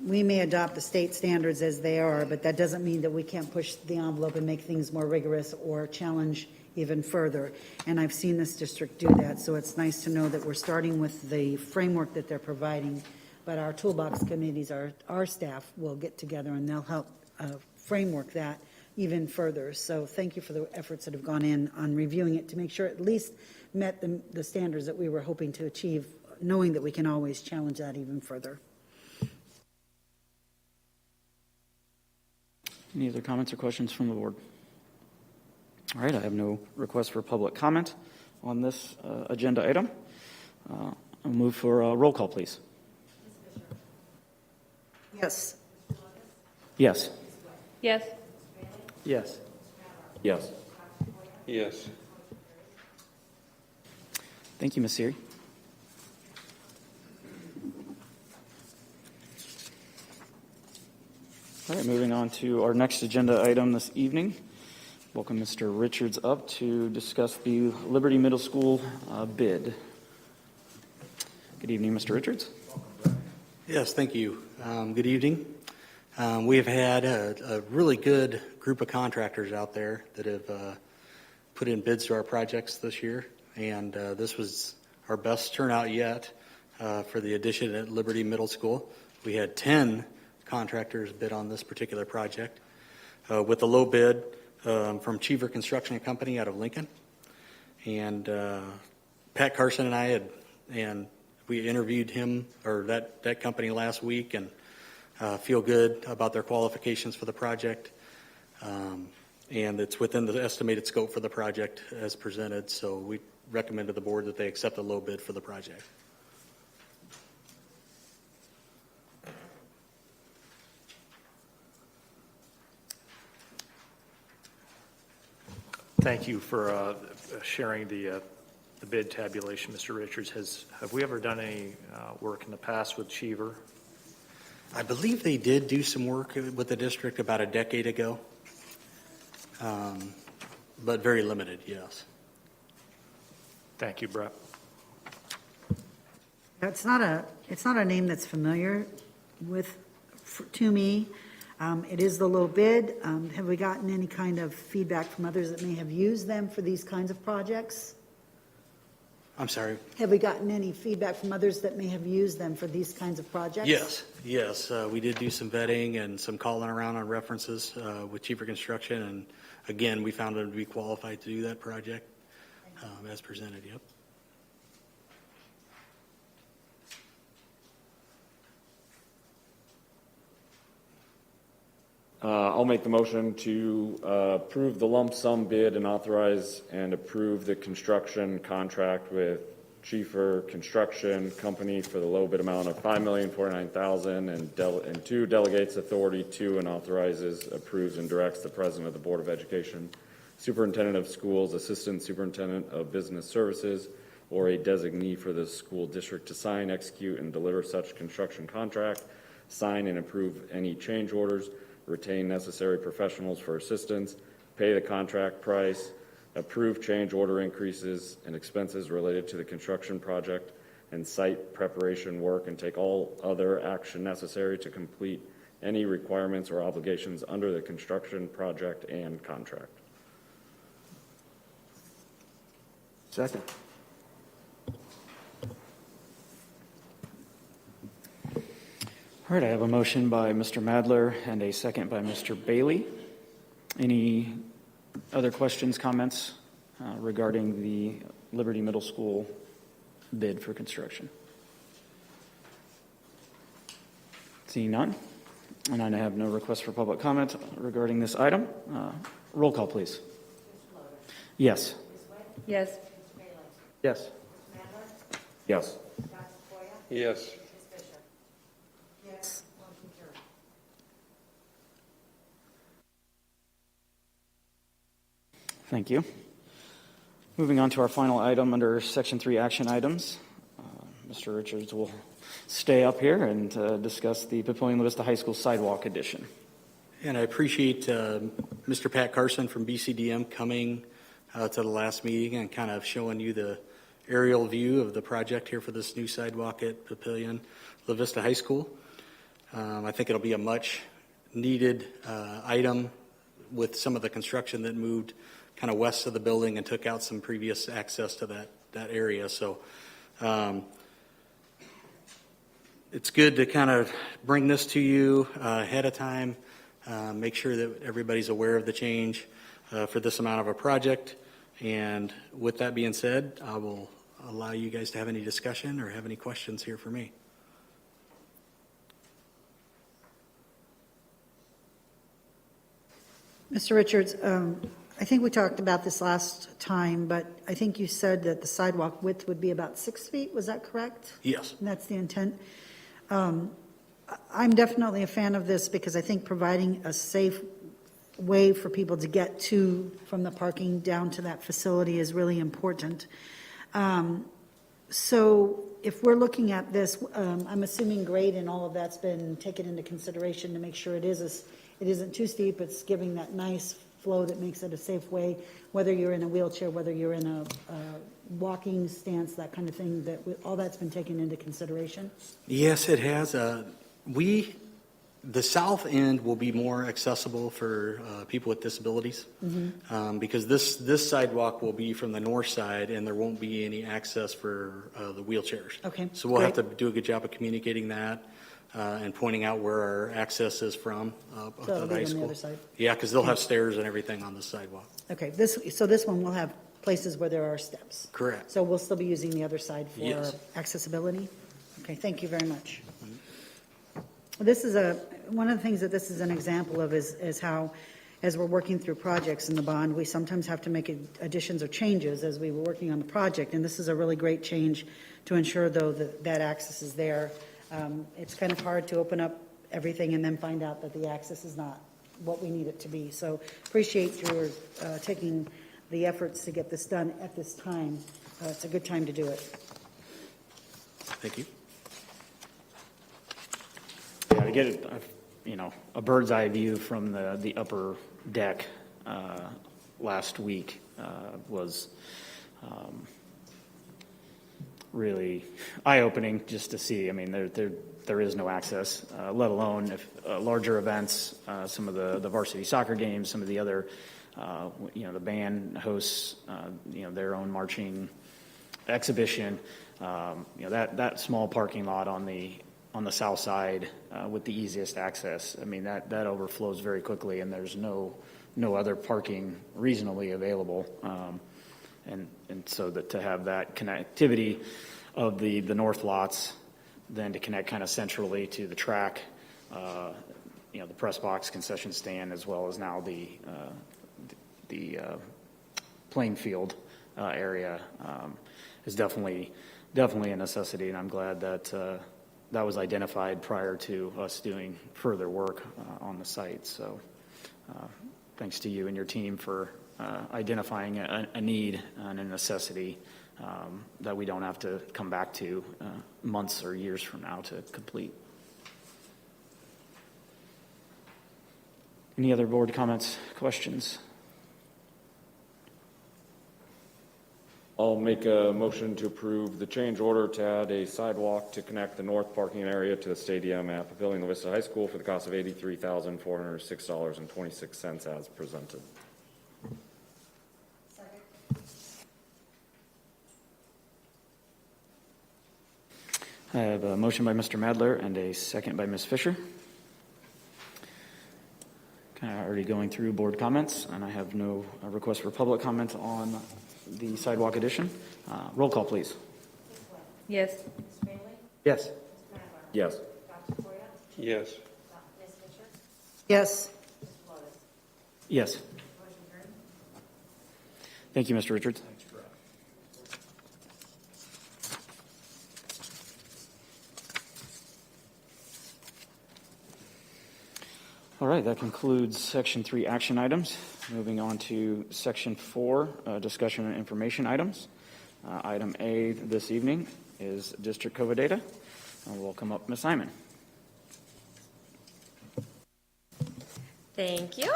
we may adopt the state standards as they are, but that doesn't mean that we can't push the envelope and make things more rigorous or challenge even further. And I've seen this district do that, so it's nice to know that we're starting with the framework that they're providing, but our toolbox committees, our staff will get together and they'll help framework that even further. So thank you for the efforts that have gone in on reviewing it to make sure it at least met the standards that we were hoping to achieve, knowing that we can always challenge that even further. Any other comments or questions from the board? All right, I have no requests for public comment on this agenda item. I'll move for a roll call, please. Yes. Yes. Yes. Yes. Yes. Yes. Thank you, Ms. Siri. All right, moving on to our next agenda item this evening. Welcome Mr. Richards up to discuss the Liberty Middle School bid. Good evening, Mr. Richards. Yes, thank you. Good evening. We have had a really good group of contractors out there that have put in bids to our projects this year, and this was our best turnout yet for the addition at Liberty Middle School. We had 10 contractors bid on this particular project, with a low bid from Cheever Construction Company out of Lincoln. And Pat Carson and we interviewed him, or that company last week, and feel good about their qualifications for the project. And it's within the estimated scope for the project as presented, so we recommend to the board that they accept a low bid for the project. Thank you for sharing the bid tabulation, Mr. Richards. Have we ever done any work in the past with Cheever? I believe they did do some work with the district about a decade ago, but very limited, yes. Thank you, Brett. It's not a name that's familiar to me. It is the low bid. Have we gotten any kind of feedback from others that may have used them for these kinds of projects? I'm sorry? Have we gotten any feedback from others that may have used them for these kinds of projects? Yes. We did do some vetting and some calling around on references with Cheever Construction, and again, we found them to be qualified to do that project as presented, yep. I'll make the motion to approve the lump sum bid and authorize and approve the construction contract with Cheever Construction Company for the low bid amount of $5,049,000 and two delegates authority to and authorizes, approves, and directs the president of the Board of Education, superintendent of schools, assistant superintendent of business services, or a designee for the school district to sign, execute, and deliver such construction contract, sign and approve any change orders, retain necessary professionals for assistance, pay the contract price, approve change order increases and expenses related to the construction project and site preparation work, and take all other action necessary to complete any requirements or obligations under the construction project and contract. Second. All right, I have a motion by Mr. Madler and a second by Mr. Bailey. Any other questions, comments regarding the Liberty Middle School bid for construction? Seeing none, and I have no request for public comment regarding this item. Roll call, please. Yes. Yes. Yes. Yes. Yes. Yes. Thank you. Moving on to our final item under Section 3 action items. Mr. Richards will stay up here and discuss the Papillion La Vista High School sidewalk addition. And I appreciate Mr. Pat Carson from BCDM coming to the last meeting and kind of showing you the aerial view of the project here for this new sidewalk at Papillion La Vista High School. I think it'll be a much needed item with some of the construction that moved kind of west of the building and took out some previous access to that area. So it's good to kind of bring this to you ahead of time, make sure that everybody's aware of the change for this amount of a project. And with that being said, I will allow you guys to have any discussion or have any questions here for me. Mr. Richards, I think we talked about this last time, but I think you said that the sidewalk width would be about 6 feet. Was that correct? Yes. And that's the intent. I'm definitely a fan of this because I think providing a safe way for people to get to from the parking down to that facility is really important. So if we're looking at this, I'm assuming grade and all of that's been taken into consideration to make sure it isn't too steep. It's giving that nice flow that makes it a safe way, whether you're in a wheelchair, whether you're in a walking stance, that kind of thing, all that's been taken into consideration? Yes, it has. The south end will be more accessible for people with disabilities because this sidewalk will be from the north side and there won't be any access for the wheelchairs. Okay. So we'll have to do a good job of communicating that and pointing out where our access is from up So to it'll the high be on the school. other side? Yeah, because they'll have stairs and everything on the sidewalk. Okay, so this one will have places where there are steps? Correct. So we'll still be using the other side for Yes. accessibility? Okay, thank you very much. This is one of the things that this is an example of is how, as we're working through projects in the bond, we sometimes have to make additions or changes as we were working on the project, and this is a really great change to ensure, though, that access is there. It's kind of hard to open up everything and then find out that the access is not what we need it to be. So appreciate your taking the efforts to get this done at this time. It's a good time to do it. Thank you. Yeah, to get a bird's eye view from the upper deck last week was really eye-opening just to see. I mean, there is no access, let alone if larger events, some of the varsity soccer games, some of the other, the band hosts, their own marching exhibition. That small parking lot on the south side with the easiest access. I mean, that overflows very quickly, and there's no other parking reasonably available. And so that to have that connectivity of the north lots, then to connect kind of centrally to the track, the press box, concession stand, as well as now the playing field area is definitely a necessity, and I'm glad that that was identified prior to us doing further work on the site. So thanks to you and your team for identifying a need and a necessity that we don't have to come back to months or years from now to complete. Any other board comments, questions? I'll make a motion to approve the change order to add a sidewalk to connect the north parking area to the stadium at Papillion La Vista High School for the cost of $83,406.26 as presented. I have a motion by Mr. Madler and a second by Ms. Fisher. Kind of already going through board comments, and I have no request for public comment on the sidewalk addition. Roll call, please. Yes. Yes. Yes. Yes. Yes. Yes. Thank you, Mr. Richards. All right, that concludes Section 3 action items. Moving on to Section 4, discussion and information items. Item A this evening is district COVID data. I'll welcome up Ms. Simon. Thank you.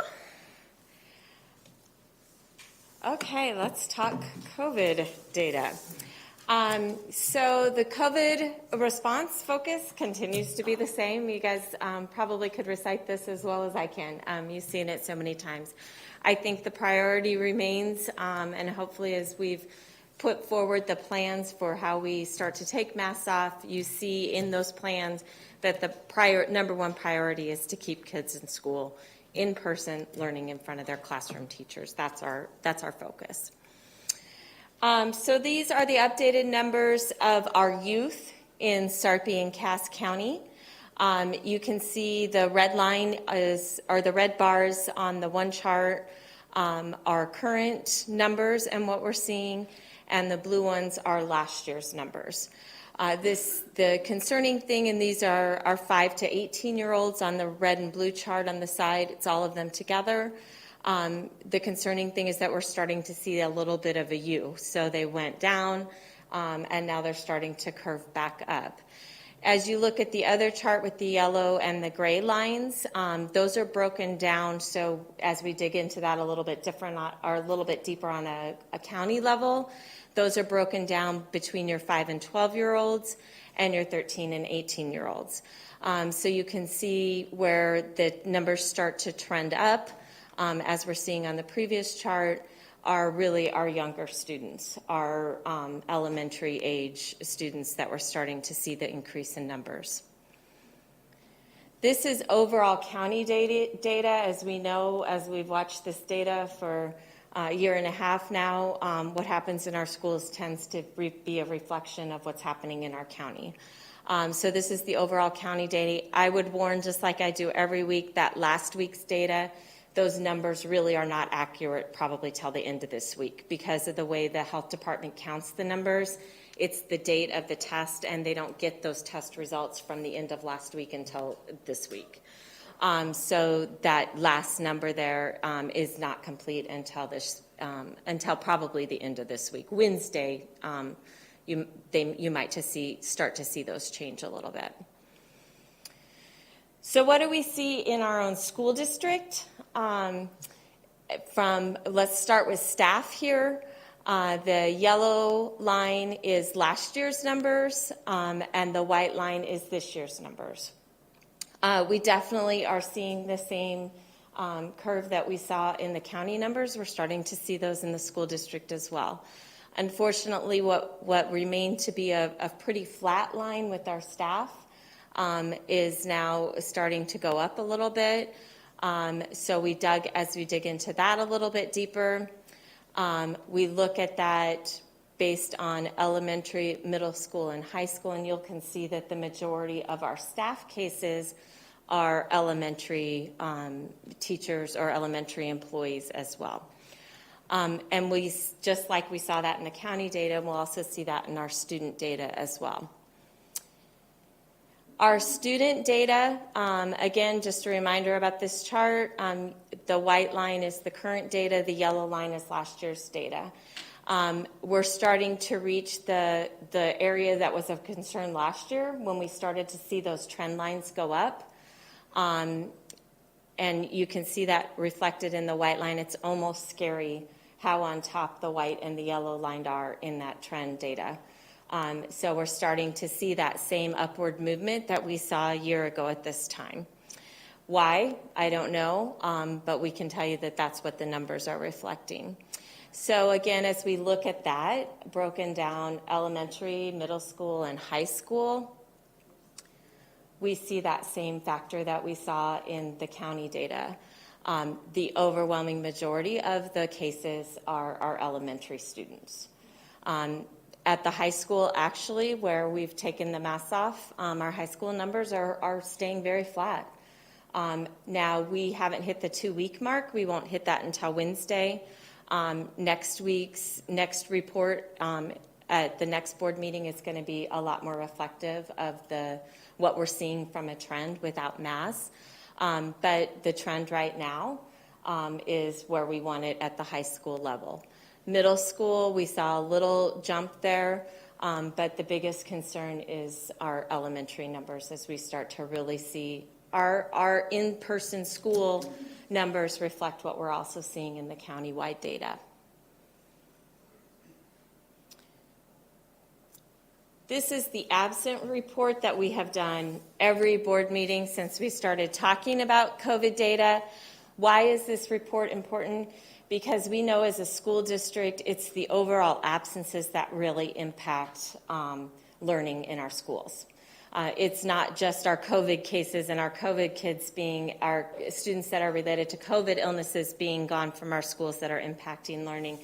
Okay, let's talk COVID data. So the COVID response focus continues to be the same. You guys probably could recite this as well as I can. You've seen it so many times. I think the priority remains, and hopefully as we've put forward the plans for how we start to take masks off, you see in those plans that the number one priority is to keep kids in school, in person, learning in front of their classroom teachers. That's our focus. So these are the updated numbers of our youth in Sarpy and Cass County. You can see the red line or the red bars on the one chart are current numbers and what we're seeing, and the blue ones are last year's numbers. The concerning thing, and these are 5 to 18-year-olds on the red and blue chart on the side. It's all of them together. The concerning thing is that we're starting to see a little bit of a U. So they went down, and now they're starting to curve back up. As you look at the other chart with the yellow and the gray lines, those are broken down. So as we dig into that a little bit different, or a little bit deeper on a county level, those are broken down between your 5 and 12-year-olds and your 13 and 18-year-olds. So you can see where the numbers start to trend up, as we're seeing on the previous chart, are really our younger students, our elementary age students that we're starting to see the increase in numbers. This is overall county data. As we know, as we've watched this data for a year and a half now, what happens in our schools tends to be a reflection of what's happening in our county. So this is the overall county data. I would warn, just like I do every week, that last week's data, those numbers really are not accurate probably till the end of this week because of the way the health department counts the numbers. It's the date of the test, and they don't get those test results from the end of last week until this week. So that last number there is not complete until probably the end of this week. Wednesday, you might start to see those change a little bit. So what do we see in our own school district? Let's start with staff here. The yellow line is last year's numbers, and the white line is this year's numbers. We definitely are seeing the same curve that we saw in the county numbers. We're starting to see those in the school district as well. Unfortunately, what remained to be a pretty flat line with our staff is now starting to go up a little bit. So as we dig into that a little bit deeper, we look at that based on elementary, middle school, and high school, and you can see that the majority of our staff cases are elementary teachers or elementary employees as well. And we, just like we saw that in the county data, we'll also see that in our student data as well. Our student data, again, just a reminder about this chart, the white line is the current data, the yellow line is last year's data. We're starting to reach the area that was of concern last year when we started to see those trend lines go up. And you can see that reflected in the white line. It's almost scary how on top the white and the yellow line are in that trend data. So we're starting to see that same upward movement that we saw a year ago at this time. Why? I don't know, but we can tell you that that's what the numbers are reflecting. So again, as we look at that, broken down elementary, middle school, and high school, we see that same factor that we saw in the county data. The overwhelming majority of the cases are our elementary students. At the high school, actually, where we've taken the masks off, our high school numbers are staying very flat. Now, we haven't hit the 2-week mark. We won't hit that until Wednesday. Next week's next report at the next board meeting is going to be a lot more reflective of what we're seeing from a trend without masks. But the trend right now is where we want it at the high school level. Middle school, we saw a little jump there, but the biggest concern is our elementary numbers as we start to really see our in-person school numbers reflect what we're also seeing in the county-wide data. This is the absent report that we have done every board meeting since we started talking about COVID data. Why is this report important? Because we know as a school district, it's the overall absences that really impact learning in our schools. It's not just our COVID cases and our COVID kids being our students that are related to COVID illnesses being gone from our schools that are impacting learning,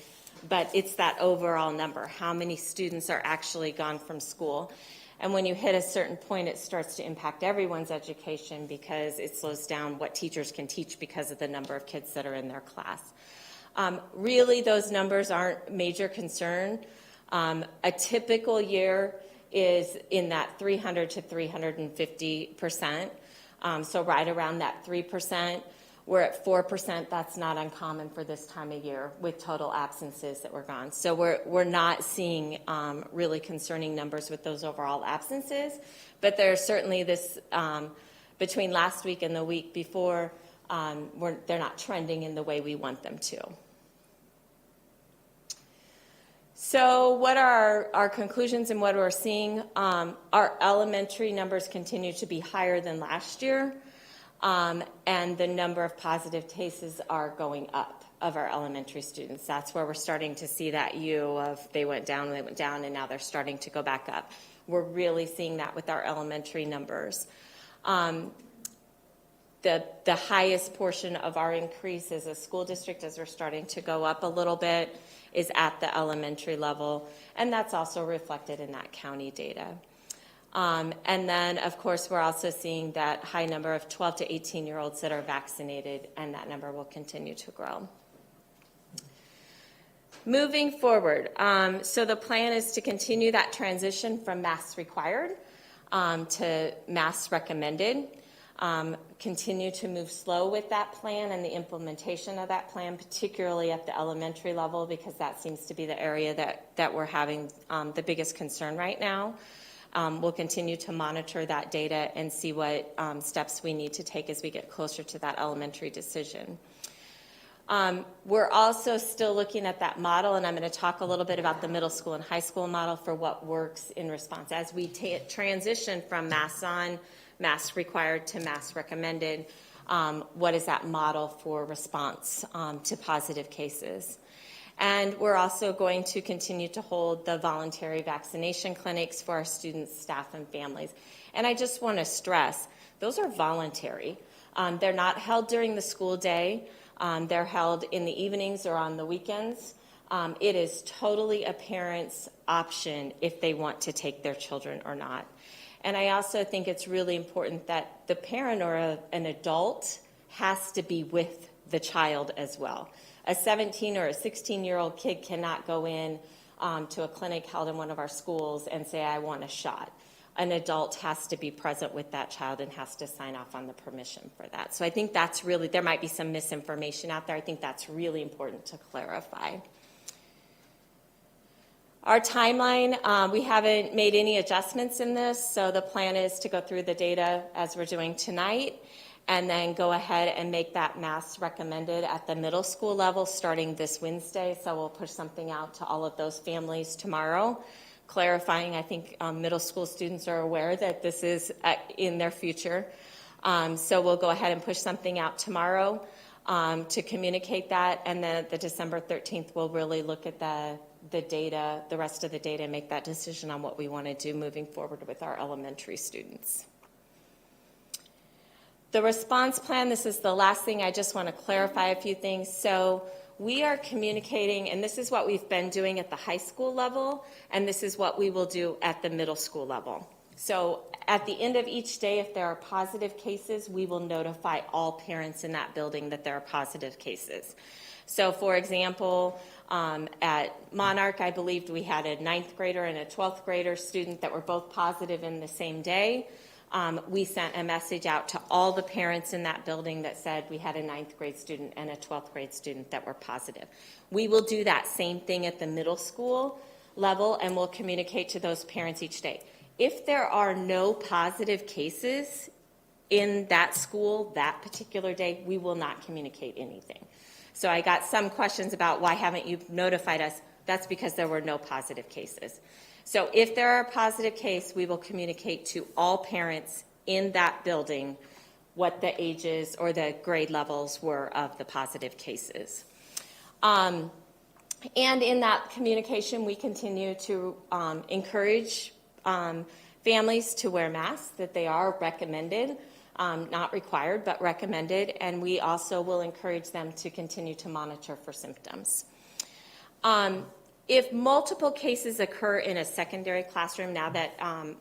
but it's that overall number. How many students are actually gone from school? And when you hit a certain point, it starts to impact everyone's education because it slows down what teachers can teach because of the number of kids that are in their class. Really, those numbers aren't major concern. A typical year is in that 300 to 350%. So right around that 3%. We're at 4%. That's not uncommon for this time of year with total absences that were gone. So we're not seeing really concerning numbers with those overall absences. But there's certainly this, between last week and the week before, they're not trending in the way we want them to. So what are our conclusions and what we're seeing? Our elementary numbers continue to be higher than last year, and the number of positive cases are going up of our elementary students. That's where we're starting to see that U of they went down, and now they're starting to go back up. We're really seeing that with our elementary numbers. The highest portion of our increase as a school district, as we're starting to go up a little bit, is at the elementary level, and that's also reflected in that county data. And then, of course, we're also seeing that high number of 12 to 18-year-olds that are vaccinated, and that number will continue to grow. Moving forward, so the plan is to continue that transition from masks required to masks recommended. Continue to move slow with that plan and the implementation of that plan, particularly at the elementary level, because that seems to be the area that we're having the biggest concern right now. We'll continue to monitor that data and see what steps we need to take as we get closer to that elementary decision. We're also still looking at that model, and I'm going to talk a little bit about the middle school and high school model for what works in response. As we transition from masks on, masks required to masks recommended, what is that model for response to positive cases? And we're also going to continue to hold the voluntary vaccination clinics for our students, staff, and families. And I just want to stress, those are voluntary. They're not held during the school day. They're held in the evenings or on the weekends. It is totally a parent's option if they want to take their children or not. And I also think it's really important that the parent or an adult has to be with the child as well. A 17 or a 16-year-old kid cannot go in to a clinic held in one of our schools and say, I want a shot. An adult has to be present with that child and has to sign off on the permission for that. So I think that's really, there might be some misinformation out there. I think that's really important to clarify. Our timeline, we haven't made any adjustments in this, so the plan is to go through the data as we're doing tonight and then go ahead and make that mask recommended at the middle school level starting this Wednesday. So we'll push something out to all of those families tomorrow, clarifying, I think middle school students are aware that this is in their future. So we'll go ahead and push something out tomorrow to communicate that, and then the December 13th, we'll really look at the data, the rest of the data, and make that decision on what we want to do moving forward with our elementary students. The response plan, this is the last thing. I just want to clarify a few things. So we are communicating, and this is what we've been doing at the high school level, and this is what we will do at the middle school level. So at the end of each day, if there are positive cases, we will notify all parents in that building that there are positive cases. So for example, at Monarch, I believed we had a 9th grader and a 12th grader student that were both positive in the same day. We sent a message out to all the parents in that building that said we had a 9th grade student and a 12th grade student that were positive. We will do that same thing at the middle school level, and we'll communicate to those parents each day. If there are no positive cases in that school that particular day, we will not communicate anything. So I got some questions about why haven't you notified us? That's because there were no positive cases. So if there are a positive case, we will communicate to all parents in that building what the ages or the grade levels were of the positive cases. And in that communication, we continue to encourage families to wear masks, that they are recommended, not required, but recommended, and we also will encourage them to continue to monitor for symptoms. If multiple cases occur in a secondary classroom, now that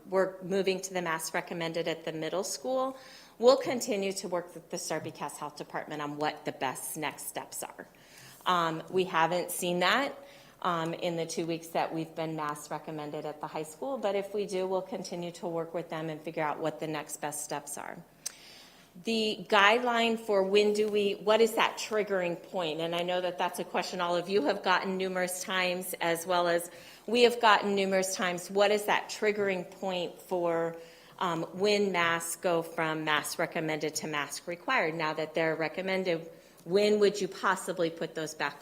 we're moving to the mask recommended at the middle school, we'll continue to work with the Sarpy Cass Health Department on what the best next steps are. We haven't seen that in the 2 weeks that we've been mask recommended at the high school, but if we do, we'll continue to work with them and figure out what the next best steps are. The guideline for what is that triggering point? And I know that that's a question all of you have gotten numerous times, as well as we have gotten numerous times. What is that triggering point for when masks go from mask recommended to mask required? Now that they're recommended, when would you possibly put those back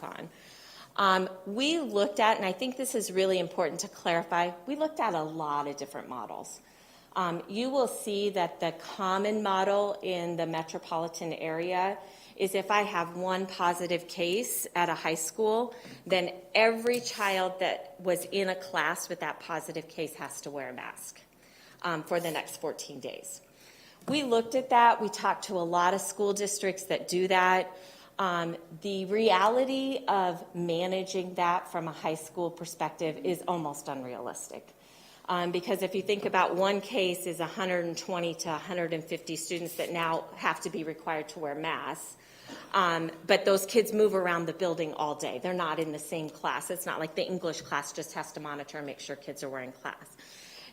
on? We looked at, and I think this is really important to clarify, we looked at a lot of different models. You will see that the common model in the metropolitan area is if I have one positive case at a high school, then every child that was in a class with that positive case has to wear a mask for the next 14 days. We looked at that. We talked to a lot of school districts that do that. The reality of managing that from a high school perspective is almost unrealistic. Because if you think about one case is 120 to 150 students that now have to be required to wear masks, but those kids move around the building all day. They're not in the same class. It's not like the English class just has to monitor and make sure kids are wearing class.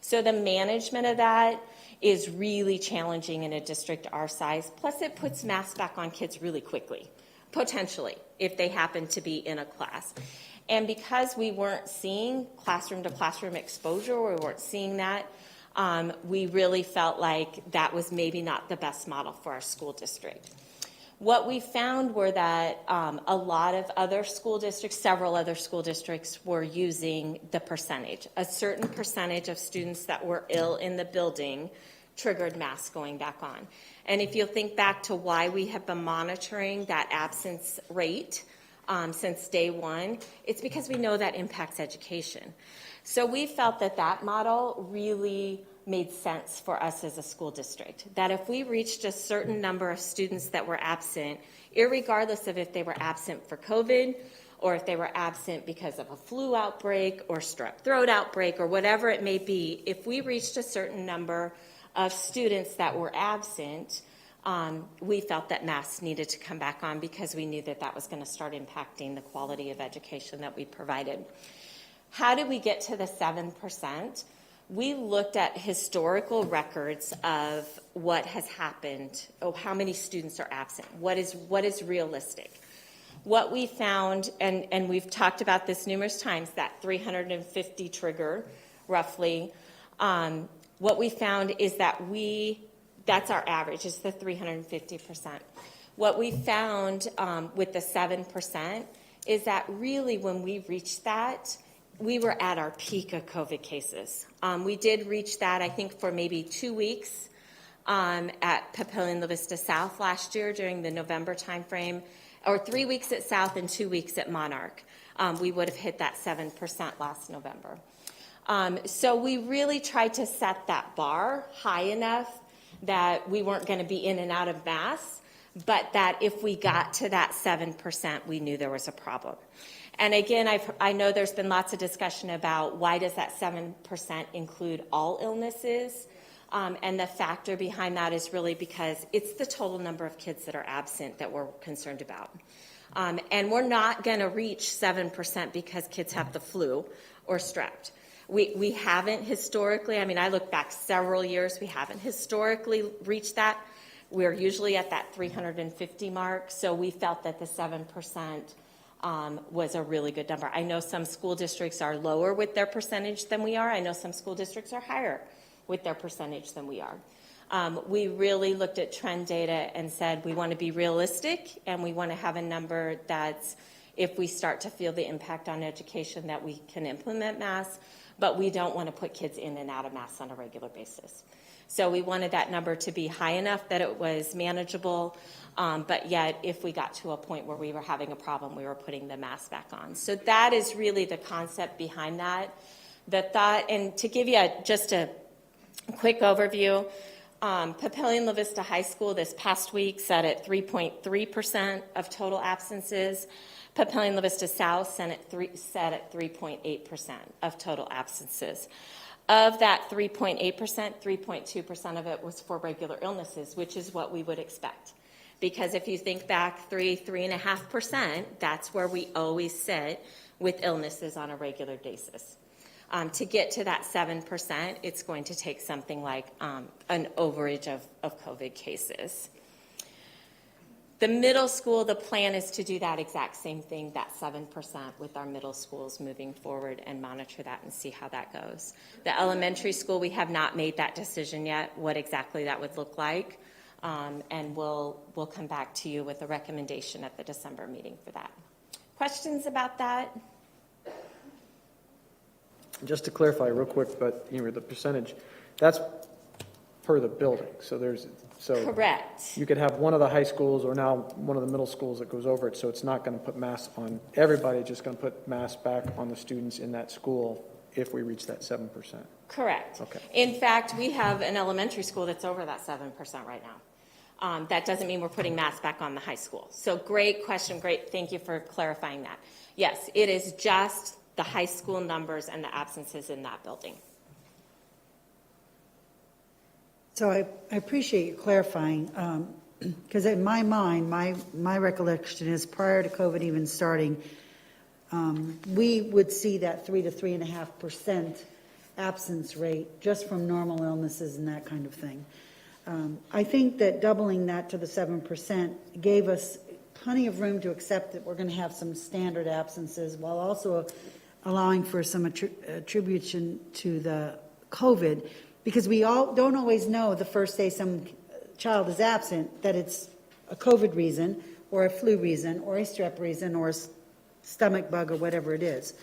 So the management of that is really challenging in a district our size. Plus it puts masks back on kids really quickly, potentially, if they happen to be in a class. And because we weren't seeing classroom-to-classroom exposure, or we weren't seeing that, we really felt like that was maybe not the best model for our school district. What we found were that a lot of other school districts, several other school districts, were using the percentage. A certain percentage of students that were ill in the building triggered masks going back on. And if you'll think back to why we have been monitoring that absence rate, since day one, it's because we know that impacts education. So we felt that that model really made sense for us as a school district, that if we reached a certain number of students that were absent, irregardless of if they were absent for COVID or if they were absent because of a flu outbreak or strep throat outbreak or whatever it may be, if we reached a certain number of students that were absent, we felt that masks needed to come back on because we knew that that was going to start impacting the quality of education that we provided. How did we get to the 7%? We looked at historical records of what has happened, how many students are absent, what is realistic. What we found, and we've talked about this numerous times, that 350 trigger, roughly, what we found is that that's our average, is the 350%. What we found with the 7% is that really when we reached that, we were at our peak of COVID cases. We did reach that, I think, for maybe 2 weeks at Papillion La Vista South last year during the November timeframe, or 3 weeks at South and 2 weeks at Monarch. We would have hit that 7% last November. So we really tried to set that bar high enough that we weren't going to be in and out of masks, but that if we got to that 7%, we knew there was a problem. And again, I know there's been lots of discussion about why does that 7% include all illnesses, and the factor behind that is really because it's the total number of kids that are absent that we're concerned about. And we're not going to reach 7% because kids have the flu or strep. We haven't historically, I mean, I look back several years, we haven't historically reached that. We're usually at that 350 mark, so we felt that the 7% was a really good number. I know some school districts are lower with their percentage than we are. I know some school districts are higher with their percentage than we are. We really looked at trend data and said we want to be realistic and we want to have a number that's, if we start to feel the impact on education, that we can implement masks, but we don't want to put kids in and out of masks on a regular basis. So we wanted that number to be high enough that it was manageable, but yet if we got to a point where we were having a problem, we were putting the mask back on. So that is really the concept behind that. The thought, and to give you just a quick overview, Papillion La Vista High School this past week sat at 3.3% of total absences. Papillion La Vista South sat at 3.8% of total absences. Of that 3.8%, 3.2% of it was for regular illnesses, which is what we would expect. Because if you think back 3.5%, that's where we always sit with illnesses on a regular basis. To get to that 7%, it's going to take something like an overage of COVID cases. The middle school, the plan is to do that exact same thing, that 7% with our middle schools moving forward and monitor that and see how that goes. The elementary school, we have not made that decision yet, what exactly that would look like, and we'll come back to you with a recommendation at the December meeting for that. Questions about that? Just to clarify real quick, but the percentage, that's per the building. So Correct. You could have one of the high schools or now one of the middle schools that goes over it, so it's not going to put masks on everybody, just going to put masks back on the students in that school if we reach that 7%. Correct. Okay. In fact, we have an elementary school that's over that 7% right now. That doesn't mean we're putting masks back on the high school. So great question, great, thank you for clarifying that. Yes, it is just the high school numbers and the absences in that building. So I appreciate you clarifying, because in my mind, my recollection is prior to COVID even starting, we would see that 3 to 3.5% absence rate just from normal illnesses and that kind of thing. I think that doubling that to the 7% gave us plenty of room to accept that we're going to have some standard absences while also allowing for some attribution to the COVID, because we all don't always know the first day some child is absent that it's a COVID reason or a flu reason or a strep reason or a stomach bug or whatever it is.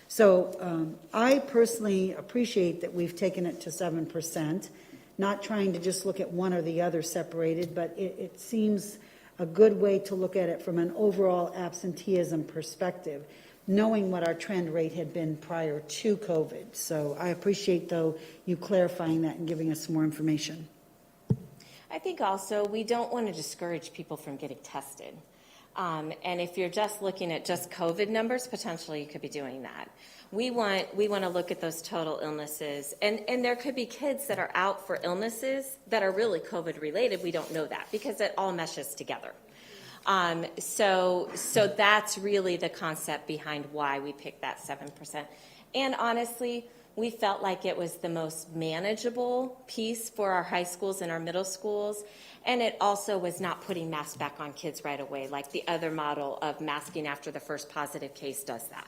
So I personally appreciate that we've taken it to 7%, not trying to just look at one or the other separated, but it seems a good way to look at it from an overall absenteeism perspective, knowing what our trend rate had been prior to COVID. So I appreciate, though, you clarifying that and giving us some more information. I think also we don't want to discourage people from getting tested. And if you're just looking at just COVID numbers, potentially you could be doing that. We want to look at those total illnesses. And there could be kids that are out for illnesses that are really COVID related. We don't know that because it all meshes together. So that's really the concept behind why we picked that 7%. And honestly, we felt like it was the most manageable piece for our high schools and our middle schools. And it also was not putting masks back on kids right away, like the other model of masking after the first positive case does that.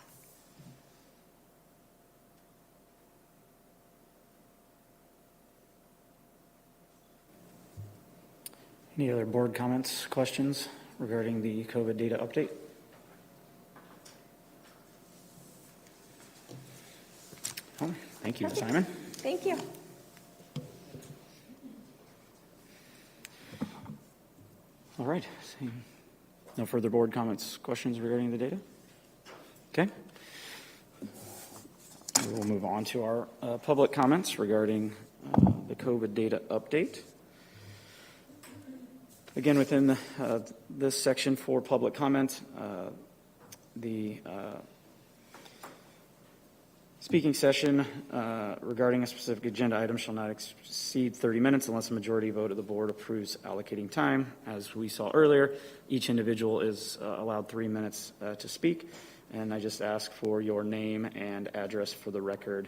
Any other board comments, questions regarding the COVID data update? Oh, thank you, Ms. Simon. Thank you. All right. Seeing no further board comments, questions regarding the data? Okay. We will move on to our public comments regarding the COVID data update. Again, within this section for public comment, the speaking session regarding a specific agenda item shall not exceed 30 minutes unless a majority vote of the board approves allocating time. As we saw earlier, each individual is allowed 3 minutes to speak, and I just ask for your name and address for the record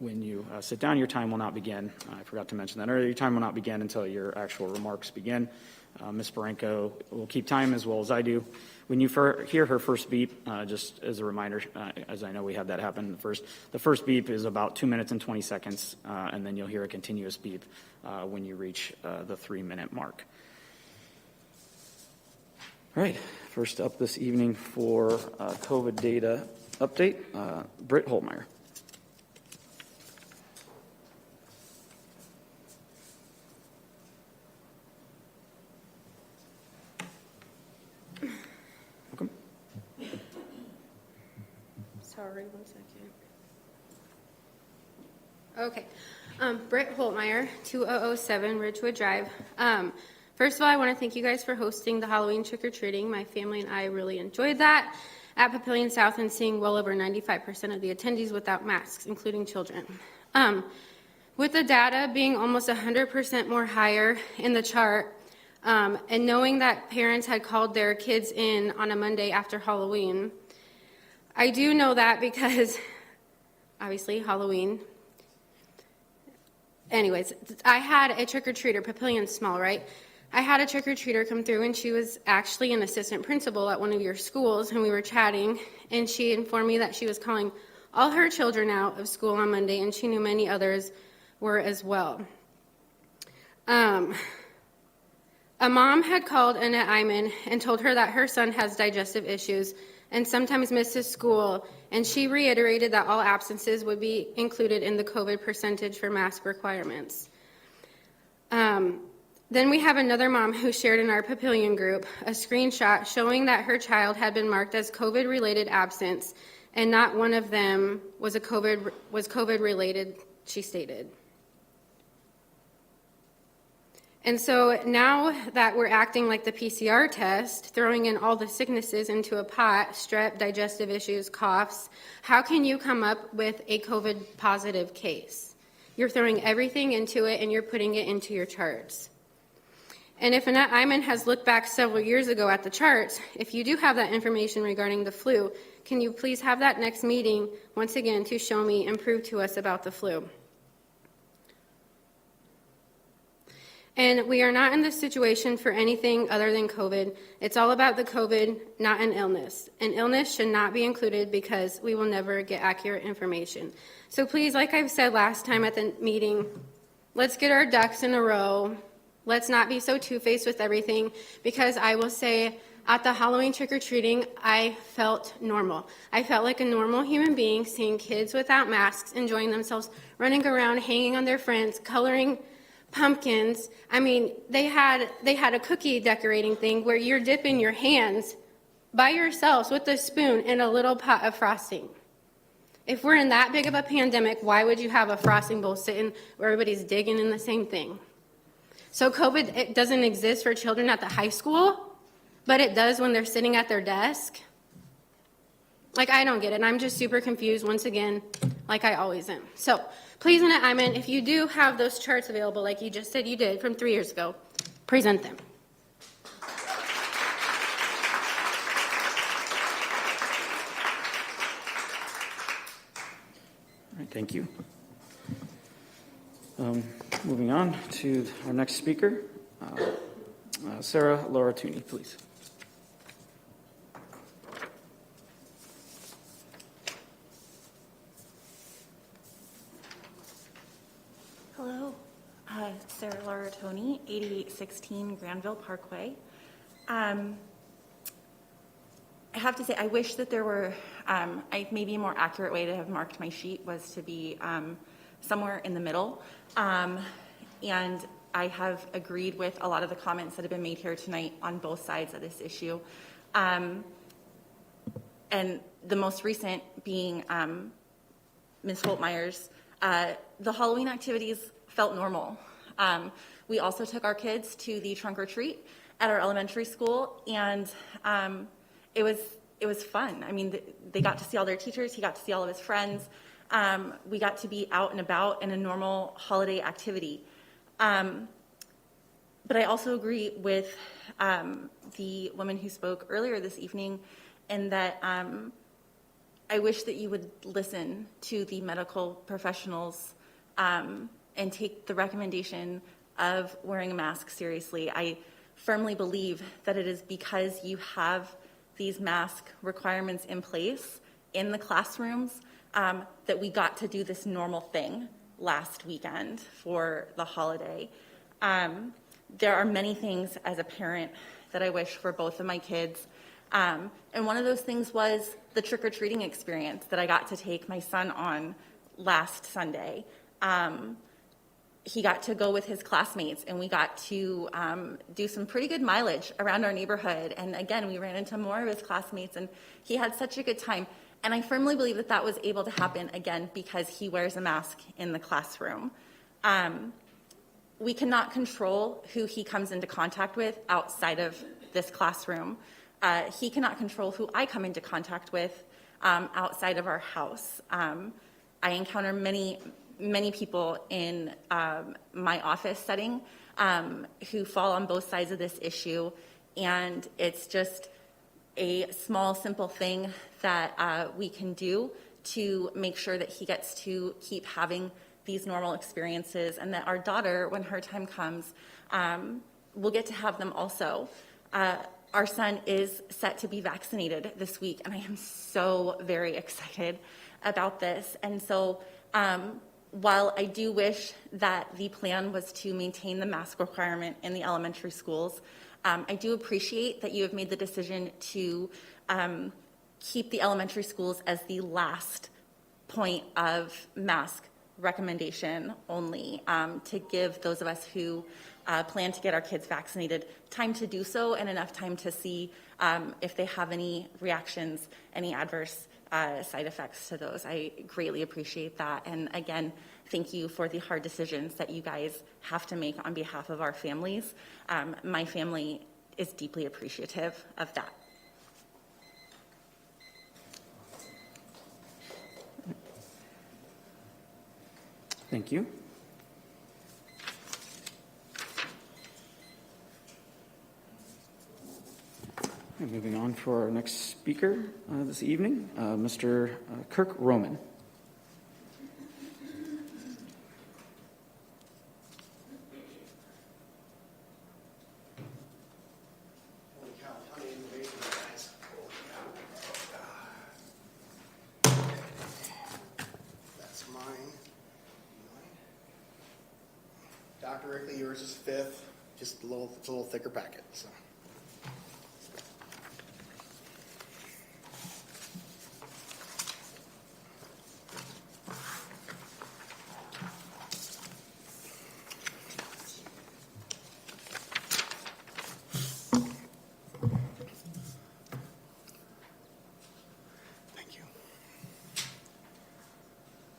when you sit down, your time will not begin. I forgot to mention that earlier. Your time will not begin until your actual remarks begin. Ms. Baranko will keep time as well as I do. When you hear her first beep, just as a reminder, as I know we had that happen first, the first beep is about 2 minutes and 20 seconds, and then you'll hear a continuous beep when you reach the 3-minute mark. All right, first up this evening for COVID data update, Britt Holtmeyer. Welcome. Sorry, 1 second. Okay. Britt Holtmeyer, 2007 Ridgewood Drive. First of all, I want to thank you guys for hosting the Halloween trick-or-treating. My family and I really enjoyed that at Papillion South and seeing well over 95% of the attendees without masks, including children. With the data being almost 100% more higher in the chart, and knowing that parents had called their kids in on a Monday after Halloween, I do know that because, obviously, Halloween. Anyways, I had a trick-or-treater, Papillion's small, right? I had a trick-or-treater come through, and she was actually an assistant principal at one of your schools, and we were chatting, and she informed me that she was calling all her children out of school on Monday, and she knew many others were as well. A mom had called Annette Iman and told her that her son has digestive issues and sometimes misses school, and she reiterated that all absences would be included in the COVID percentage for mask requirements. Then we have another mom who shared in our Papillion group a screenshot showing that her child had been marked as COVID-related absence, and not one of them was COVID-related, she stated. And so now that we're acting like the PCR test, throwing in all the sicknesses into a pot, strep, digestive issues, coughs, how can you come up with a COVID positive case? You're throwing everything into it and you're putting it into your charts. And if Annette Iman has looked back several years ago at the charts, if you do have that information regarding the flu, can you please have that next meeting once again to show me and prove to us about the flu? And we are not in this situation for anything other than COVID. It's all about the COVID, not an illness. An illness should not be included because we will never get accurate information. So please, like I've said last time at the meeting, let's get our ducks in a row. Let's not be so two-faced with everything, because I will say at the Halloween trick-or-treating, I felt normal. I felt like a normal human being, seeing kids without masks, enjoying themselves, running around, hanging on their friends, coloring pumpkins. I mean, they had a cookie decorating thing where you're dipping your hands by yourselves with a spoon in a little pot of frosting. If we're in that big of a pandemic, why would you have a frosting bowl sitting where everybody's digging in the same thing? So COVID, it doesn't exist for children at the high school, but it does when they're sitting at their desk. Like, I don't get it. I'm just super confused once again, like I always am. So please, Annette Iman, if you do have those charts available, like you just said you did from 3 years ago, present them. All right, thank you. Moving on to our next speaker, Sarah Lauratuni, please. Hello, Sarah Lauratuni, 8816 Granville Parkway. I have to say, I wish that there were, maybe a more accurate way to have marked my sheet was to be somewhere in the middle. And I have agreed with a lot of the comments that have been made here tonight on both sides of this issue. And the most recent being Ms. Holtmeyer's. The Halloween activities felt normal. We also took our kids to the trunk or treat at our elementary school, and it was fun. I mean, they got to see all their teachers. He got to see all of his friends. We got to be out and about in a normal holiday activity. But I also agree with the woman who spoke earlier this evening in that I wish that you would listen to the medical professionals and take the recommendation of wearing a mask seriously. I firmly believe that it is because you have these mask requirements in place in the classrooms that we got to do this normal thing last weekend for the holiday. There are many things as a parent that I wish for both of my kids. And one of those things was the trick-or-treating experience that I got to take my son on last Sunday. He got to go with his classmates, and we got to do some pretty good mileage around our neighborhood. And again, we ran into more of his classmates, and he had such a good time. And I firmly believe that that was able to happen, again, because he wears a mask in the classroom. We cannot control who he comes into contact with outside of this classroom. He cannot control who I come into contact with outside of our house. I encounter many people in my office setting who fall on both sides of this issue, and it's just a small, simple thing that we can do to make sure that he gets to keep having these normal experiences, and that our daughter, when her time comes, will get to have them also. Our son is set to be vaccinated this week, and I am so very excited about this. And so while I do wish that the plan was to maintain the mask requirement in the elementary schools, I do appreciate that you have made the decision to keep the elementary schools as the last point of mask recommendation only, to give those of us who plan to get our kids vaccinated time to do so, and enough time to see if they have any reactions, any adverse side effects to those. I greatly appreciate that. And again, thank you for the hard decisions that you guys have to make on behalf of our families. My family is deeply appreciative of that. Thank you. And moving on for our next speaker this evening, Mr. Kirk Roman. That's mine. Dr. Rickley, yours is 5th. Just it's a little thicker packet. So.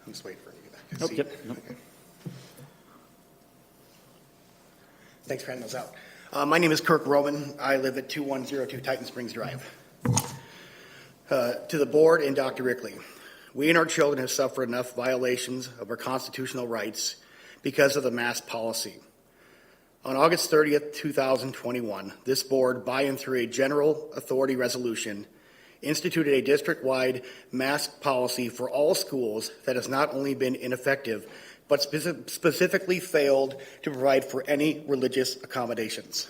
I'm just waiting for you to get back. Yep. Nope. Okay. Thanks for handing those out. My name is Kirk Roman. I live at 2102 Titan Springs Drive. To the board and Dr. Rickley, we and our children have suffered enough violations of our constitutional rights because of the mask policy. On August 30th, 2021, this board, by and through a general authority resolution, instituted a district-wide mask policy for all schools that has not only been ineffective, but specifically failed to provide for any religious accommodations.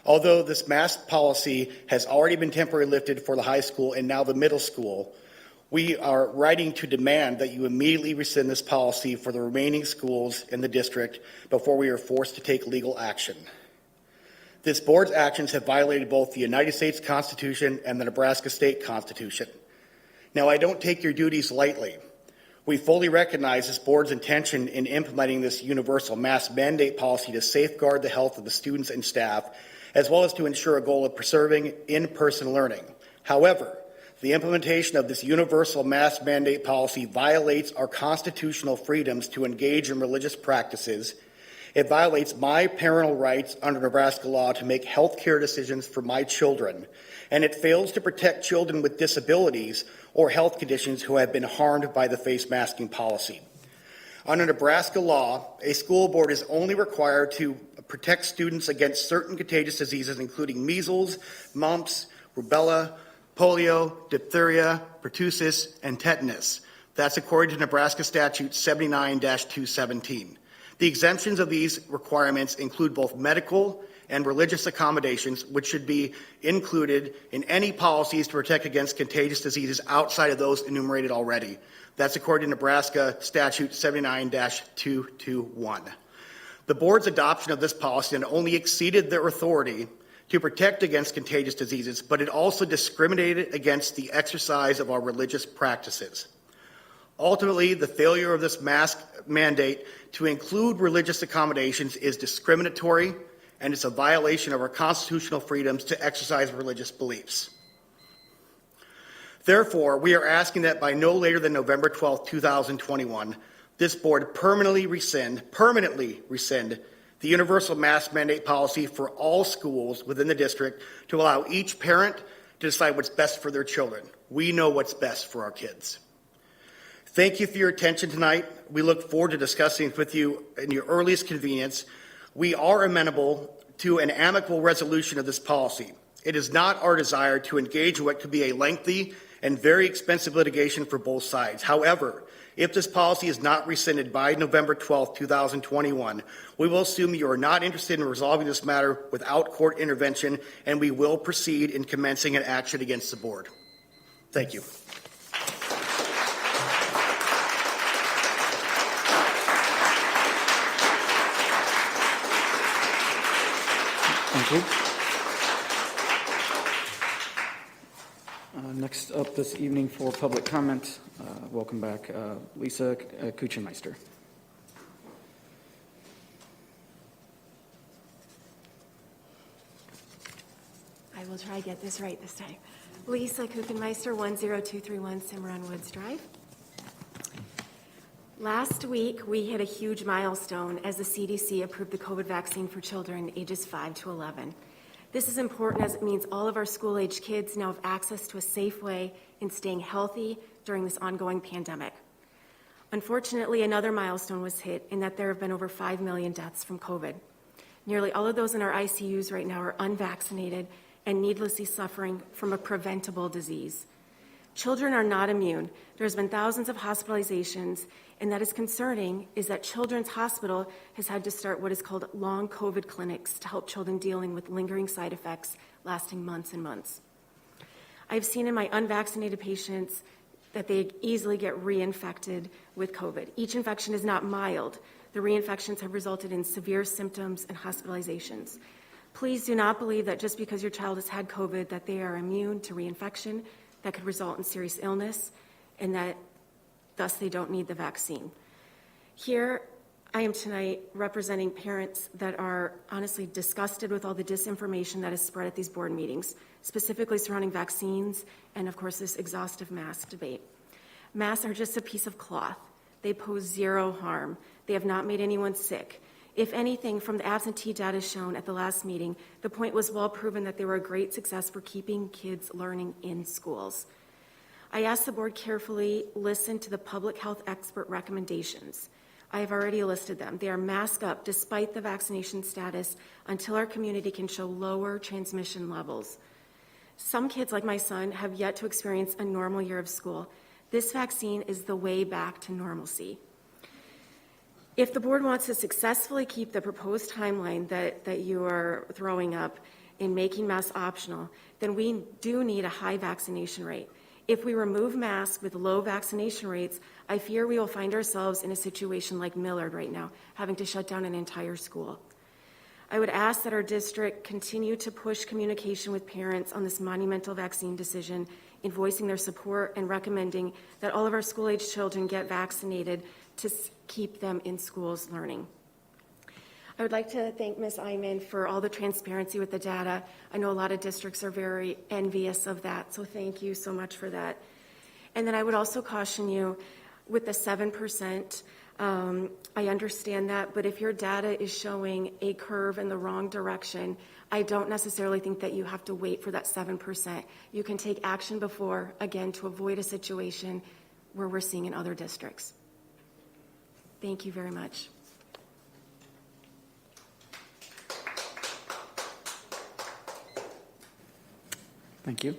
Although this mask policy has already been temporarily lifted for the high school and now the middle school, we are writing to demand that you immediately rescind this policy for the remaining schools in the district before we are forced to take legal action. This board's actions have violated both the United States Constitution and the Nebraska State Constitution. Now, I don't take your duties lightly. We fully recognize this board's intention in implementing this universal mask mandate policy to safeguard the health of the students and staff, as well as to ensure a goal of preserving in-person learning. However, the implementation of this universal mask mandate policy violates our constitutional freedoms to engage in religious practices. It violates my parental rights under Nebraska law to make health care decisions for my children, and it fails to protect children with disabilities or health conditions who have been harmed by the face masking policy. Under Nebraska law, a school board is only required to protect students against certain contagious diseases, including measles, mumps, rubella, polio, diphtheria, pertussis, and tetanus. That's according to Nebraska Statute 79-217. The exemptions of these requirements include both medical and religious accommodations, which should be included in any policies to protect against contagious diseases outside of those enumerated already. That's according to Nebraska Statute 79-221. The board's adoption of this policy not only exceeded their authority to protect against contagious diseases, but it also discriminated against the exercise of our religious practices. Ultimately, the failure of this mask mandate to include religious accommodations is discriminatory, and it's a violation of our constitutional freedoms to exercise religious beliefs. Therefore, we are asking that by no later than November 12, 2021, this board permanently rescind the universal mask mandate policy for all schools within the district to allow each parent to decide what's best for their children. We know what's best for our kids. Thank you for your attention tonight. We look forward to discussing with you in your earliest convenience. We are amenable to an amicable resolution of this policy. It is not our desire to engage in what could be a lengthy and very expensive litigation for both sides. However, if this policy is not rescinded by November 12, 2021, we will assume you are not interested in resolving this matter without court intervention, and we will proceed in commencing an action against the board. Thank you. Thank you. Next up this evening for public comment, welcome back, Lisa Kuchenmeister. I will try to get this right this time. Lisa Kuchenmeister, 10231 Cimarron Woods Drive. Last week, we hit a huge milestone as the CDC approved the COVID vaccine for children ages 5 to 11. This is important as it means all of our school-age kids now have access to a safe way in staying healthy during this ongoing pandemic. Unfortunately, another milestone was hit in that there have been over 5 million deaths from COVID. Nearly all of those in our ICUs right now are unvaccinated and needlessly suffering from a preventable disease. Children are not immune. There's been thousands of hospitalizations, and that is concerning is that Children's Hospital has had to start what is called long COVID clinics to help children dealing with lingering side effects lasting months and months. I've seen in my unvaccinated patients that they easily get reinfected with COVID. Each infection is not mild. The reinfections have resulted in severe symptoms and hospitalizations. Please do not believe that just because your child has had COVID that they are immune to reinfection that could result in serious illness and that thus they don't need the vaccine. Here, I am tonight representing parents that are honestly disgusted with all the disinformation that is spread at these board meetings, specifically surrounding vaccines and, of course, this exhaustive mask debate. Masks are just a piece of cloth. They pose zero harm. They have not made anyone sick. If anything, from the absentee data shown at the last meeting, the point was well proven that they were a great success for keeping kids learning in schools. I asked the board carefully listen to the public health expert recommendations. I have already listed them. They are mask up despite the vaccination status until our community can show lower transmission levels. Some kids, like my son, have yet to experience a normal year of school. This vaccine is the way back to normalcy. If the board wants to successfully keep the proposed timeline that you are throwing up in making masks optional, then we do need a high vaccination rate. If we remove masks with low vaccination rates, I fear we will find ourselves in a situation like Millard right now, having to shut down an entire school. I would ask that our district continue to push communication with parents on this monumental vaccine decision in voicing their support and recommending that all of our school-age children get vaccinated to keep them in schools learning. I would like to thank Ms. Iman for all the transparency with the data. I know a lot of districts are very envious of that, so thank you so much for that. And then I would also caution you with the 7%, I understand that, but if your data is showing a curve in the wrong direction, I don't necessarily think that you have to wait for that 7%. You can take action before, again, to avoid a situation where we're seeing in other districts. Thank you very much. Thank you.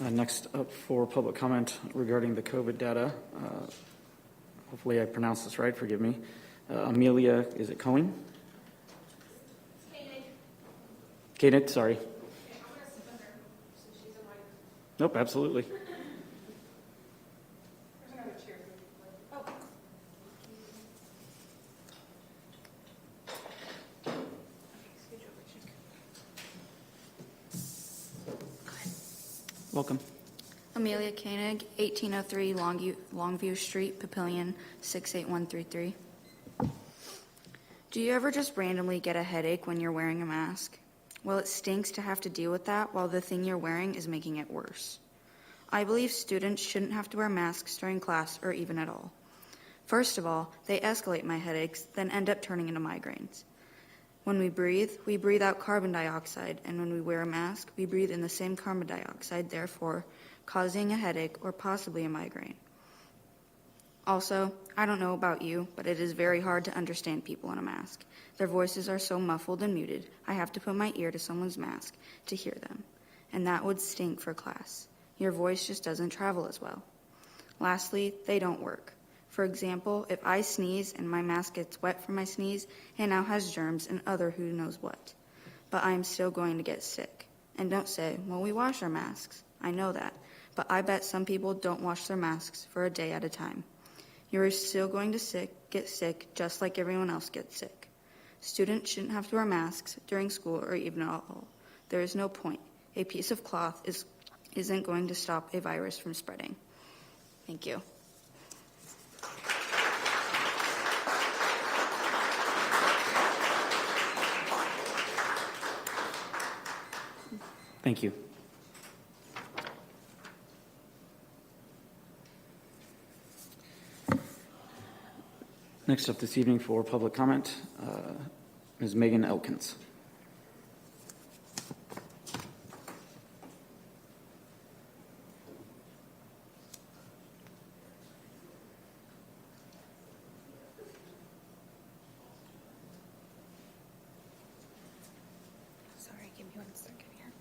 Next up for public comment regarding the COVID data. Hopefully I pronounced this right, forgive me. Amelia, is it Cohen? Koenig, sorry. Nope, absolutely. Welcome. Amelia Koenig, 1803 Longview Street, Papillion, 68133. Do you ever just randomly get a headache when you're wearing a mask? Well, it stinks to have to deal with that while the thing you're wearing is making it worse. I believe students shouldn't have to wear masks during class or even at all. First of all, they escalate my headaches, then end up turning into migraines. When we breathe out carbon dioxide, and when we wear a mask, we breathe in the same carbon dioxide, therefore causing a headache or possibly a migraine. Also, I don't know about you, but it is very hard to understand people in a mask. Their voices are so muffled and muted, I have to put my ear to someone's mask to hear them. And that would stink for class. Your voice just doesn't travel as well. Lastly, they don't work. For example, if I sneeze and my mask gets wet from my sneeze, it now has germs and other who knows what. But I am still going to get sick. And don't say, well, we wash our masks. I know that. But I bet some people don't wash their masks for a day at a time. You are still going to get sick just like everyone else gets sick. Students shouldn't have to wear masks during school or even at all. There is no point. A piece of cloth isn't going to stop a virus from spreading. Thank you. Thank you. Next up this evening for public comment, Ms. Megan Elkins. Sorry, give me 1 second here.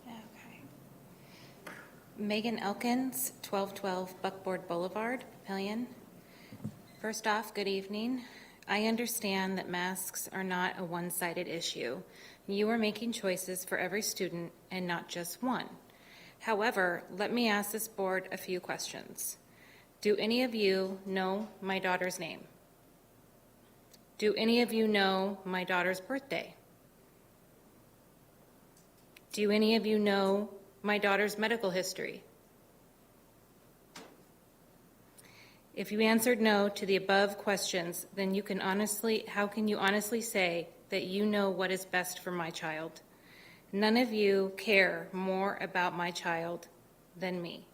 Okay. Megan Elkins, 1212 Buckboard Boulevard, Papillion. First off, good evening. I understand that masks are not a one-sided issue. You are making choices for every student and not just one. However, let me ask this board a few questions. Do any of you know my daughter's name? Do any of you know my daughter's birthday? Do any of you know my daughter's medical history? If you answered no to the above questions, then how can you honestly say that you know what is best for my child? None of you care more about my child than me.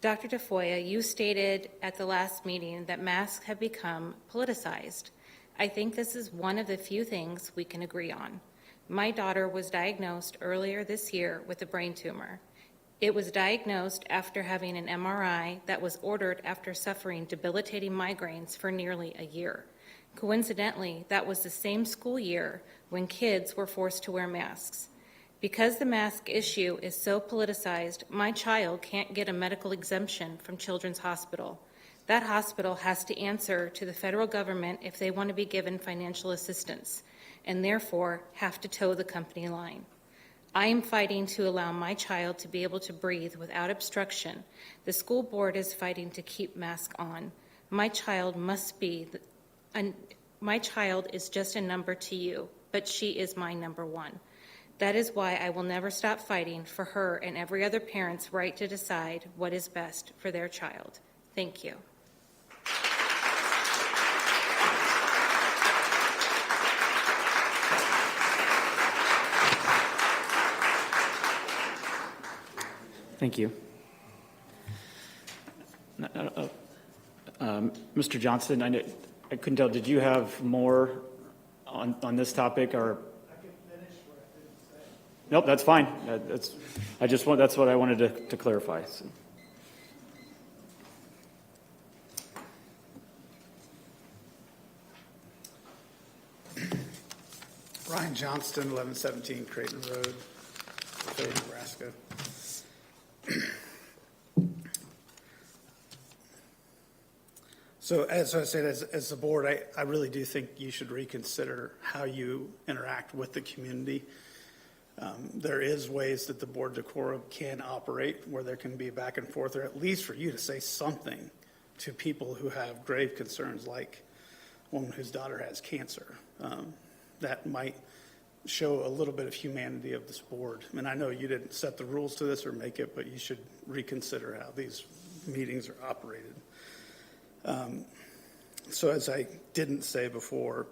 Dr. Tafoya, you stated at the last meeting that masks have become politicized. I think this is one of the few things we can agree on. My daughter was diagnosed earlier this year with a brain tumor. It was diagnosed after having an MRI that was ordered after suffering debilitating migraines for nearly a year. Coincidentally, that was the same school year when kids were forced to wear masks. Because the mask issue is so politicized, my child can't get a medical exemption from Children's Hospital. That hospital has to answer to the federal government if they want to be given financial assistance, and therefore have to toe the company line. I am fighting to allow my child to be able to breathe without obstruction. The school board is fighting to keep masks on. My child is just a number to you, but she is my number one. That is why I will never stop fighting for her and every other parent's right to decide what is best for their child. Thank you. Thank you. Mr. Johnston, I couldn't tell, did you have more on this topic, or? I can finish what I didn't say. Nope, that's fine. That's what I wanted to clarify. So. Ryan Johnston, 1117 Creighton Road. Papillion, Nebraska. So as I said, as the board, I really do think you should reconsider how you interact with the community. There is ways that the board decorum can operate where there can be back and forth, or at least for you to say something to people who have grave concerns, like a woman whose daughter has cancer. That might show a little bit of humanity of this board. And I know you didn't set the rules to this or make it, but you should reconsider how these meetings are operated. So as I didn't say before,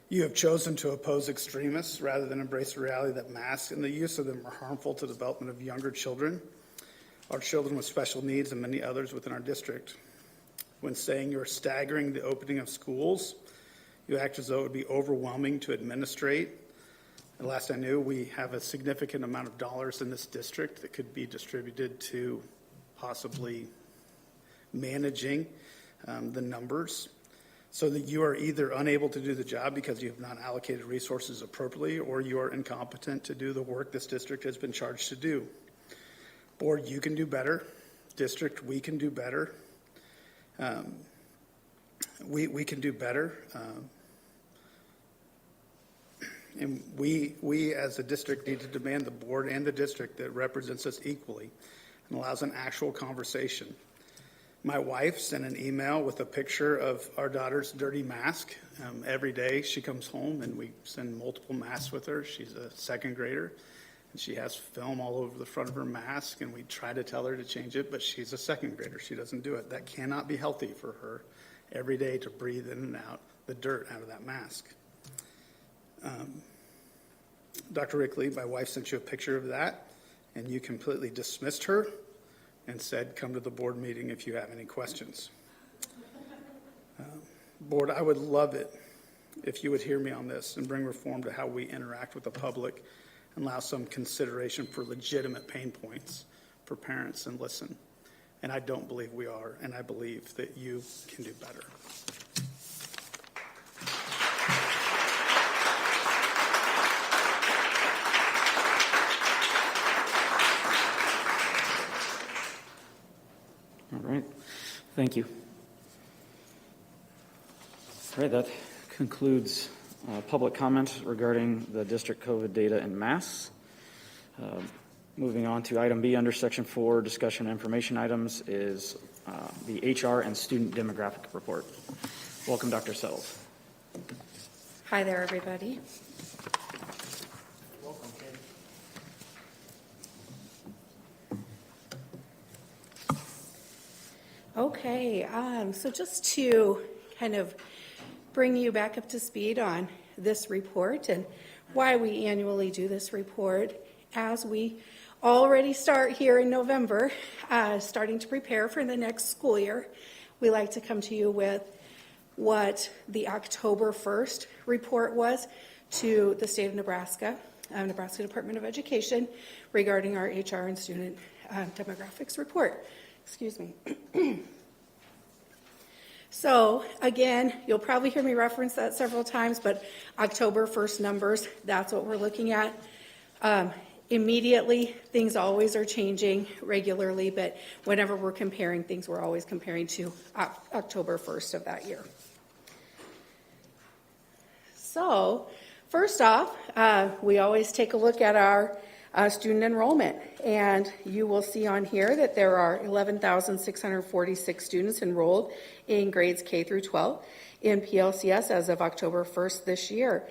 you have chosen to oppose extremists rather than embrace the reality that masks and the use of them are harmful to the development of younger children, our children with special needs, and many others within our district. When saying you're staggering the opening of schools, you act as though it would be overwhelming to administrate. And last I knew, we have a significant amount of dollars in this district that could be distributed to possibly managing the numbers, so that you are either unable to do the job because you have not allocated resources appropriately, or you are incompetent to do the work this district has been charged to do. Board, you can do better. District, we can do better. We can do better. And we as a district need to demand the board and the district that represents us equally and allows an actual conversation. My wife sent an email with a picture of our daughter's dirty mask. Every day she comes home and we send multiple masks with her. She's a second grader and she has film all over the front of her mask, and we try to tell her to change it, but she's a second grader. She doesn't do it. That cannot be healthy for her every day to breathe in and out the dirt out of that mask. Dr. Rickley, my wife sent you a picture of that, and you completely dismissed her and said, come to the board meeting if you have any questions. Board, I would love it if you would hear me on this and bring reform to how we interact with the public and allow some consideration for legitimate pain points for parents and listen. And I don't believe we are, and I believe that you can do better. All right, thank you. All right, that concludes public comment regarding the district COVID data and masks. Moving on to item B under section 4, discussion and information items, is the HR and student demographic report. Welcome, Dr. Sells. Hi there, everybody. Welcome, Kate. Okay, so just to kind of bring you back up to speed on this report and why we annually do this report, as we already start here in November, starting to prepare for the next school year, we like to come to you with what the October 1st report was to the state of Nebraska, Nebraska Department of Education, regarding our HR and student demographics report. Excuse me. So again, you'll probably hear me reference that several times, but October 1st numbers, that's what we're looking at. Immediately, things always are changing regularly, but whenever we're comparing things, we're always comparing to October 1st of that year. So first off, we always take a look at our student enrollment, and you will see on here that there are 11,646 students enrolled in grades K through 12 in PLCS as of October 1st this year.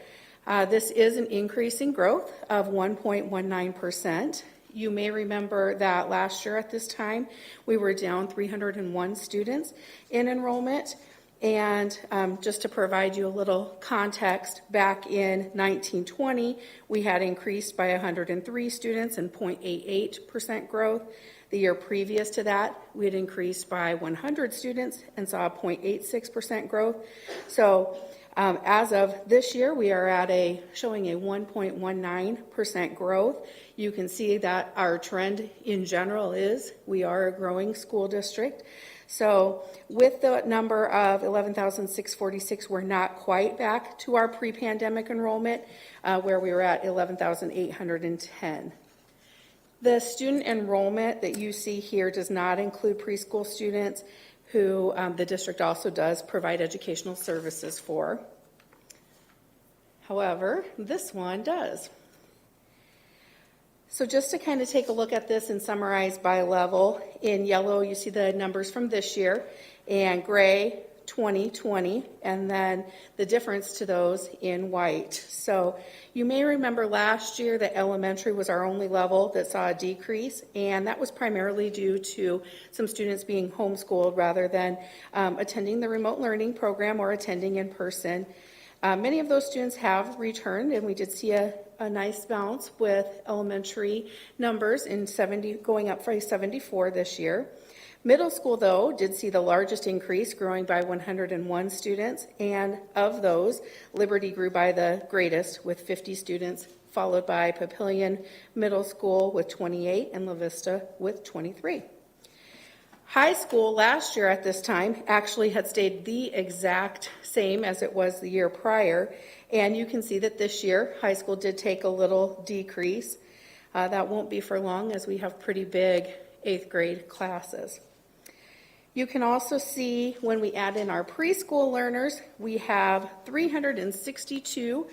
This is an increasing growth of 1.19%. You may remember that last year at this time, we were down 301 students in enrollment. And just to provide you a little context, back in 1920, we had increased by 103 students and 0.88% growth. The year previous to that, we had increased by 100 students and saw a 0.86% growth. So as of this year, we are at showing a 1.19% growth. You can see that our trend in general is we are a growing school district. So with the number of 11,646, we're not quite back to our pre-pandemic enrollment where we were at 11,810. The student enrollment that you see here does not include preschool students who the district also does provide educational services for. However, this one does. So just to kind of take a look at this and summarize by level, in yellow you see the numbers from this year, and gray 2020, and then the difference to those in white. So you may remember last year that elementary was our only level that saw a decrease, and that was primarily due to some students being homeschooled rather than attending the remote learning program or attending in person. Many of those students have returned, and we did see a nice bounce with elementary numbers in 70, going up from 74 this year. Middle school, though, did see the largest increase, growing by 101 students, and of those, Liberty grew by the greatest with 50 students, followed by Papillion Middle School with 28 and La Vista with 23. High school last year at this time actually had stayed the exact same as it was the year prior, and you can see that this year high school did take a little decrease. That won't be for long as we have pretty big 8th grade classes. You can also see when we add in our preschool learners, we have 362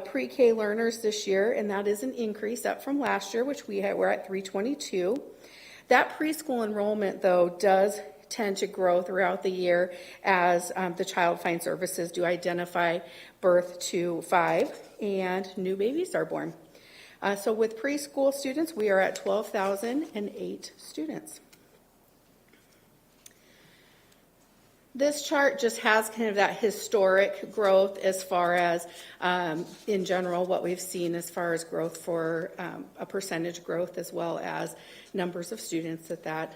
pre-K learners this year, and that is an increase up from last year, which we're at 322. That preschool enrollment, though, does tend to grow throughout the year as the Child Find Services do identify birth to 5 and new babies are born. So with preschool students, we are at 12,008 students. This chart just has kind of that historic growth as far as, in general, what we've seen as far as growth for a percentage growth as well as numbers of students that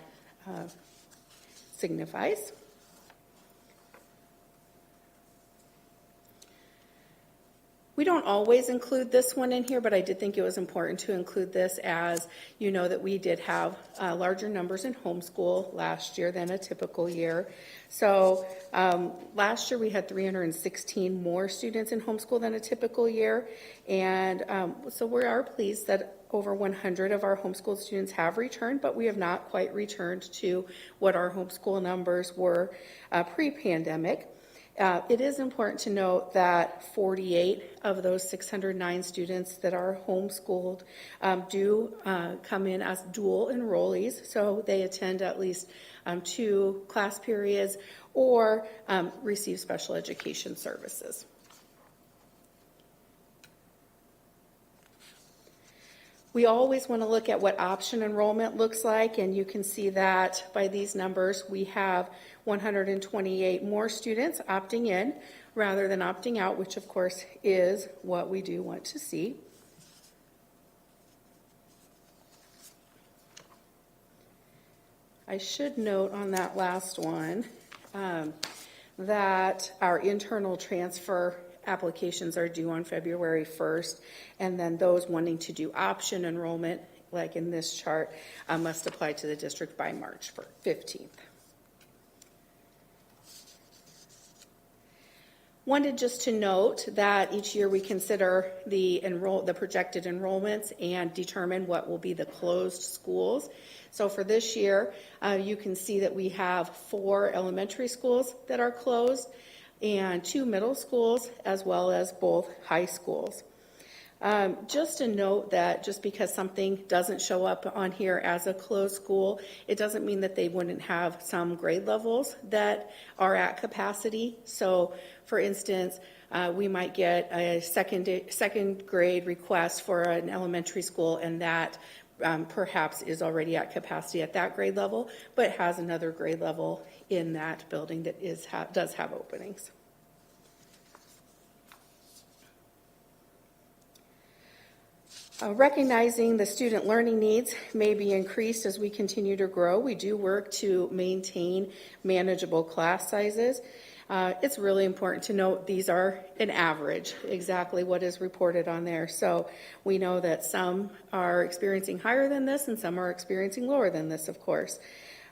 signifies. We don't always include this one in here, but I did think it was important to include this, as you know that we did have larger numbers in homeschool last year than a typical year. So last year we had 316 more students in homeschool than a typical year, and so we are pleased that over 100 of our homeschool students have returned, but we have not quite returned to what our homeschool numbers were pre-pandemic. It is important to note that 48 of those 609 students that are homeschooled do come in as dual enrollees, so they attend at least 2 class periods or receive special education services. We always want to look at what option enrollment looks like, and you can see that by these numbers we have 128 more students opting in rather than opting out, which of course is what we do want to see. I should note on that last one that our internal transfer applications are due on February 1st, and then those wanting to do option enrollment, like in this chart, must apply to the district by March 15th. Wanted just to note that each year we consider the projected enrollments and determine what will be the closed schools. So for this year, you can see that we have 4 elementary schools that are closed and 2 middle schools, as well as both high schools. Just to note that just because something doesn't show up on here as a closed school, it doesn't mean that they wouldn't have some grade levels that are at capacity. So for instance, we might get a second grade request for an elementary school, and that perhaps is already at capacity at that grade level, but has another grade level in that building that does have openings. Recognizing the student learning needs may be increased as we continue to grow, we do work to maintain manageable class sizes. It's really important to note these are an average, exactly what is reported on there. So we know that some are experiencing higher than this and some are experiencing lower than this, of course.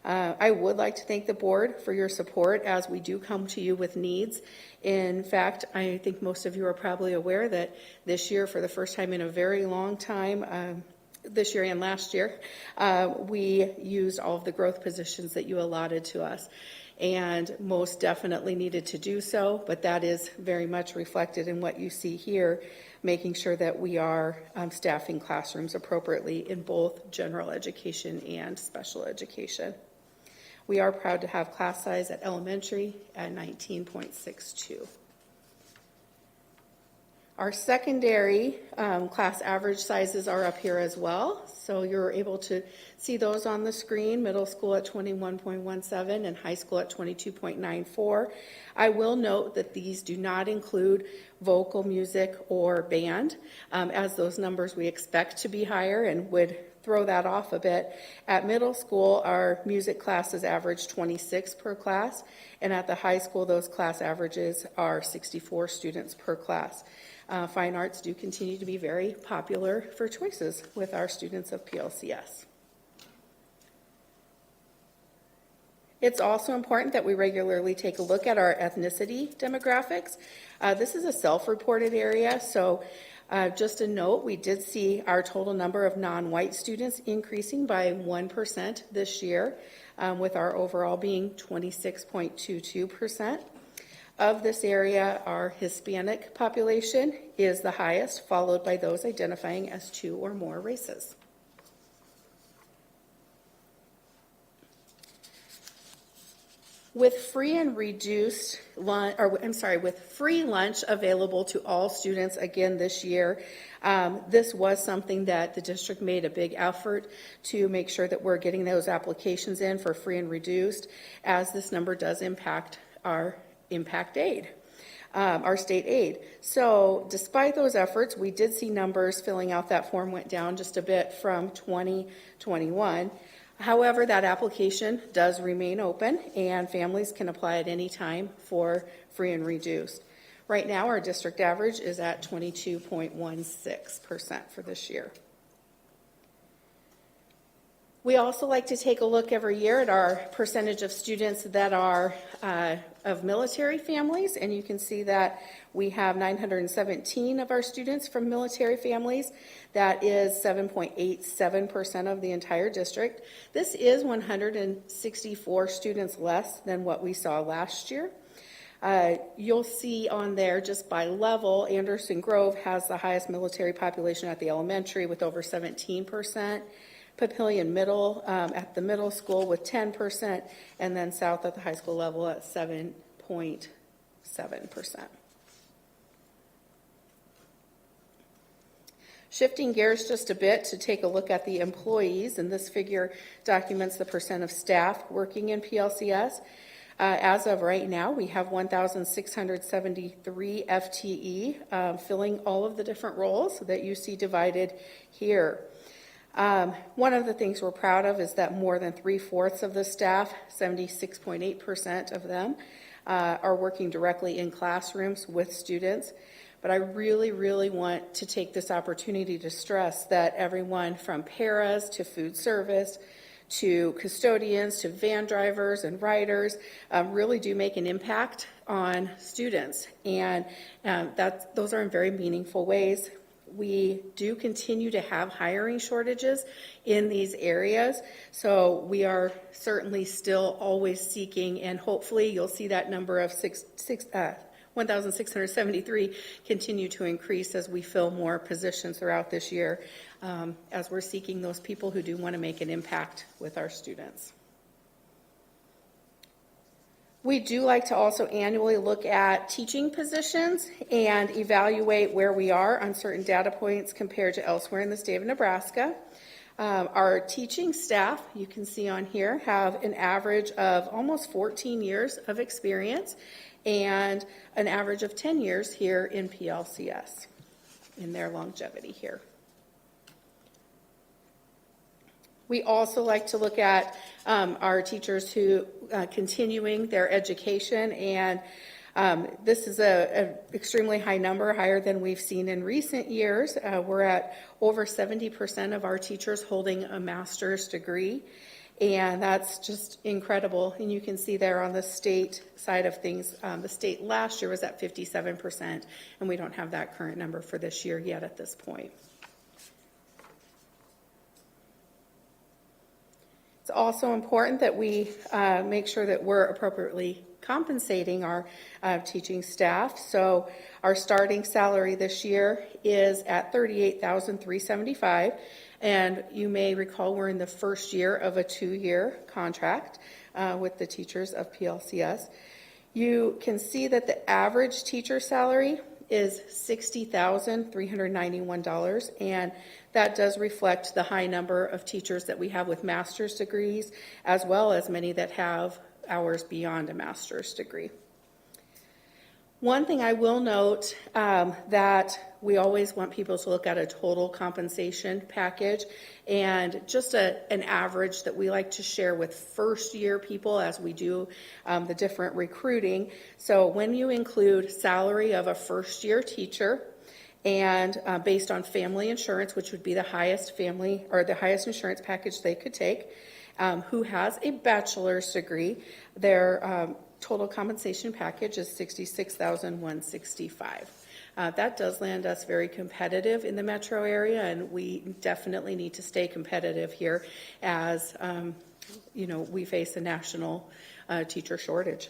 I would like to thank the board for your support as we do come to you with needs. In fact, I think most of you are probably aware that this year, for the first time in a very long time, this year and last year, we used all of the growth positions that you allotted to us, and most definitely needed to do so, but that is very much reflected in what you see here, making sure that we are staffing classrooms appropriately in both general education and special education. We are proud to have class size at elementary at 19.62. Our secondary class average sizes are up here as well, so you're able to see those on the screen. Middle school at 21.17 and high school at 22.94. I will note that these do not include vocal, music, or band, as those numbers we expect to be higher and would throw that off a bit. At middle school, our music classes average 26 per class, and at the high school, those class averages are 64 students per class. Fine arts do continue to be very popular for choices with our students of PLCS. It's also important that we regularly take a look at our ethnicity demographics. This is a self-reported area, so just a note, we did see our total number of non-white students increasing by 1% this year, with our overall being 26.22%. Of this area, our Hispanic population is the highest, followed by those identifying as two or more races. With free lunch available to all students again this year, this was something that the district made a big effort to make sure that we're getting those applications in for free and reduced, as this number does impact our impact aid, our state aid. So despite those efforts, we did see numbers filling out that form went down just a bit from 2021. However, that application does remain open, and families can apply at any time for free and reduced. Right now, our district average is at 22.16% for this year. We also like to take a look every year at our percentage of students that are of military families, and you can see that we have 917 of our students from military families. That is 7.87% of the entire district. This is 164 students less than what we saw last year. You'll see on there, just by level, Anderson Grove has the highest military population at the elementary with over 17%. Papillion Middle at the middle school with 10%, and then South at the high school level at 7.7%. Shifting gears just a bit to take a look at the employees, and this figure documents the percent of staff working in PLCS. As of right now, we have 1,673 FTE filling all of the different roles that you see divided here. One of the things we're proud of is that more than 3/4 of the staff, 76.8% of them, are working directly in classrooms with students. But I really, really want to take this opportunity to stress that everyone from paras to food service to custodians to van drivers and riders really do make an impact on students, and those are in very meaningful ways. We do continue to have hiring shortages in these areas, so we are certainly still always seeking, and hopefully you'll see that number of 1,673 continue to increase as we fill more positions throughout this year, as we're seeking those people who do want to make an impact with our students. We do like to also annually look at teaching positions and evaluate where we are on certain data points compared to elsewhere in the state of Nebraska. Our teaching staff, you can see on here, have an average of almost 14 years of experience and an average of 10 years here in PLCS in their longevity here. We also like to look at our teachers who continuing their education, and this is an extremely high number, higher than we've seen in recent years. We're at over 70% of our teachers holding a master's degree, and that's just incredible. And you can see there on the state side of things, the state last year was at 57%, and we don't have that current number for this year yet at this point. It's also important that we make sure that we're appropriately compensating our teaching staff. So our starting salary this year is at $38,375, and you may recall we're in the first year of a 2-year contract with the teachers of PLCS. You can see that the average teacher salary is $60,391, and that does reflect the high number of teachers that we have with master's degrees, as well as many that have hours beyond a master's degree. One thing I will note that we always want people to look at a total compensation package, and just an average that we like to share with first-year people as we do the different recruiting. So when you include salary of a first-year teacher, and based on family insurance, which would be the highest family or the highest insurance package they could take, who has a bachelor's degree, their total compensation package is $66,165. That does land us very competitive in the metro area, and we definitely need to stay competitive here as we face a national teacher shortage.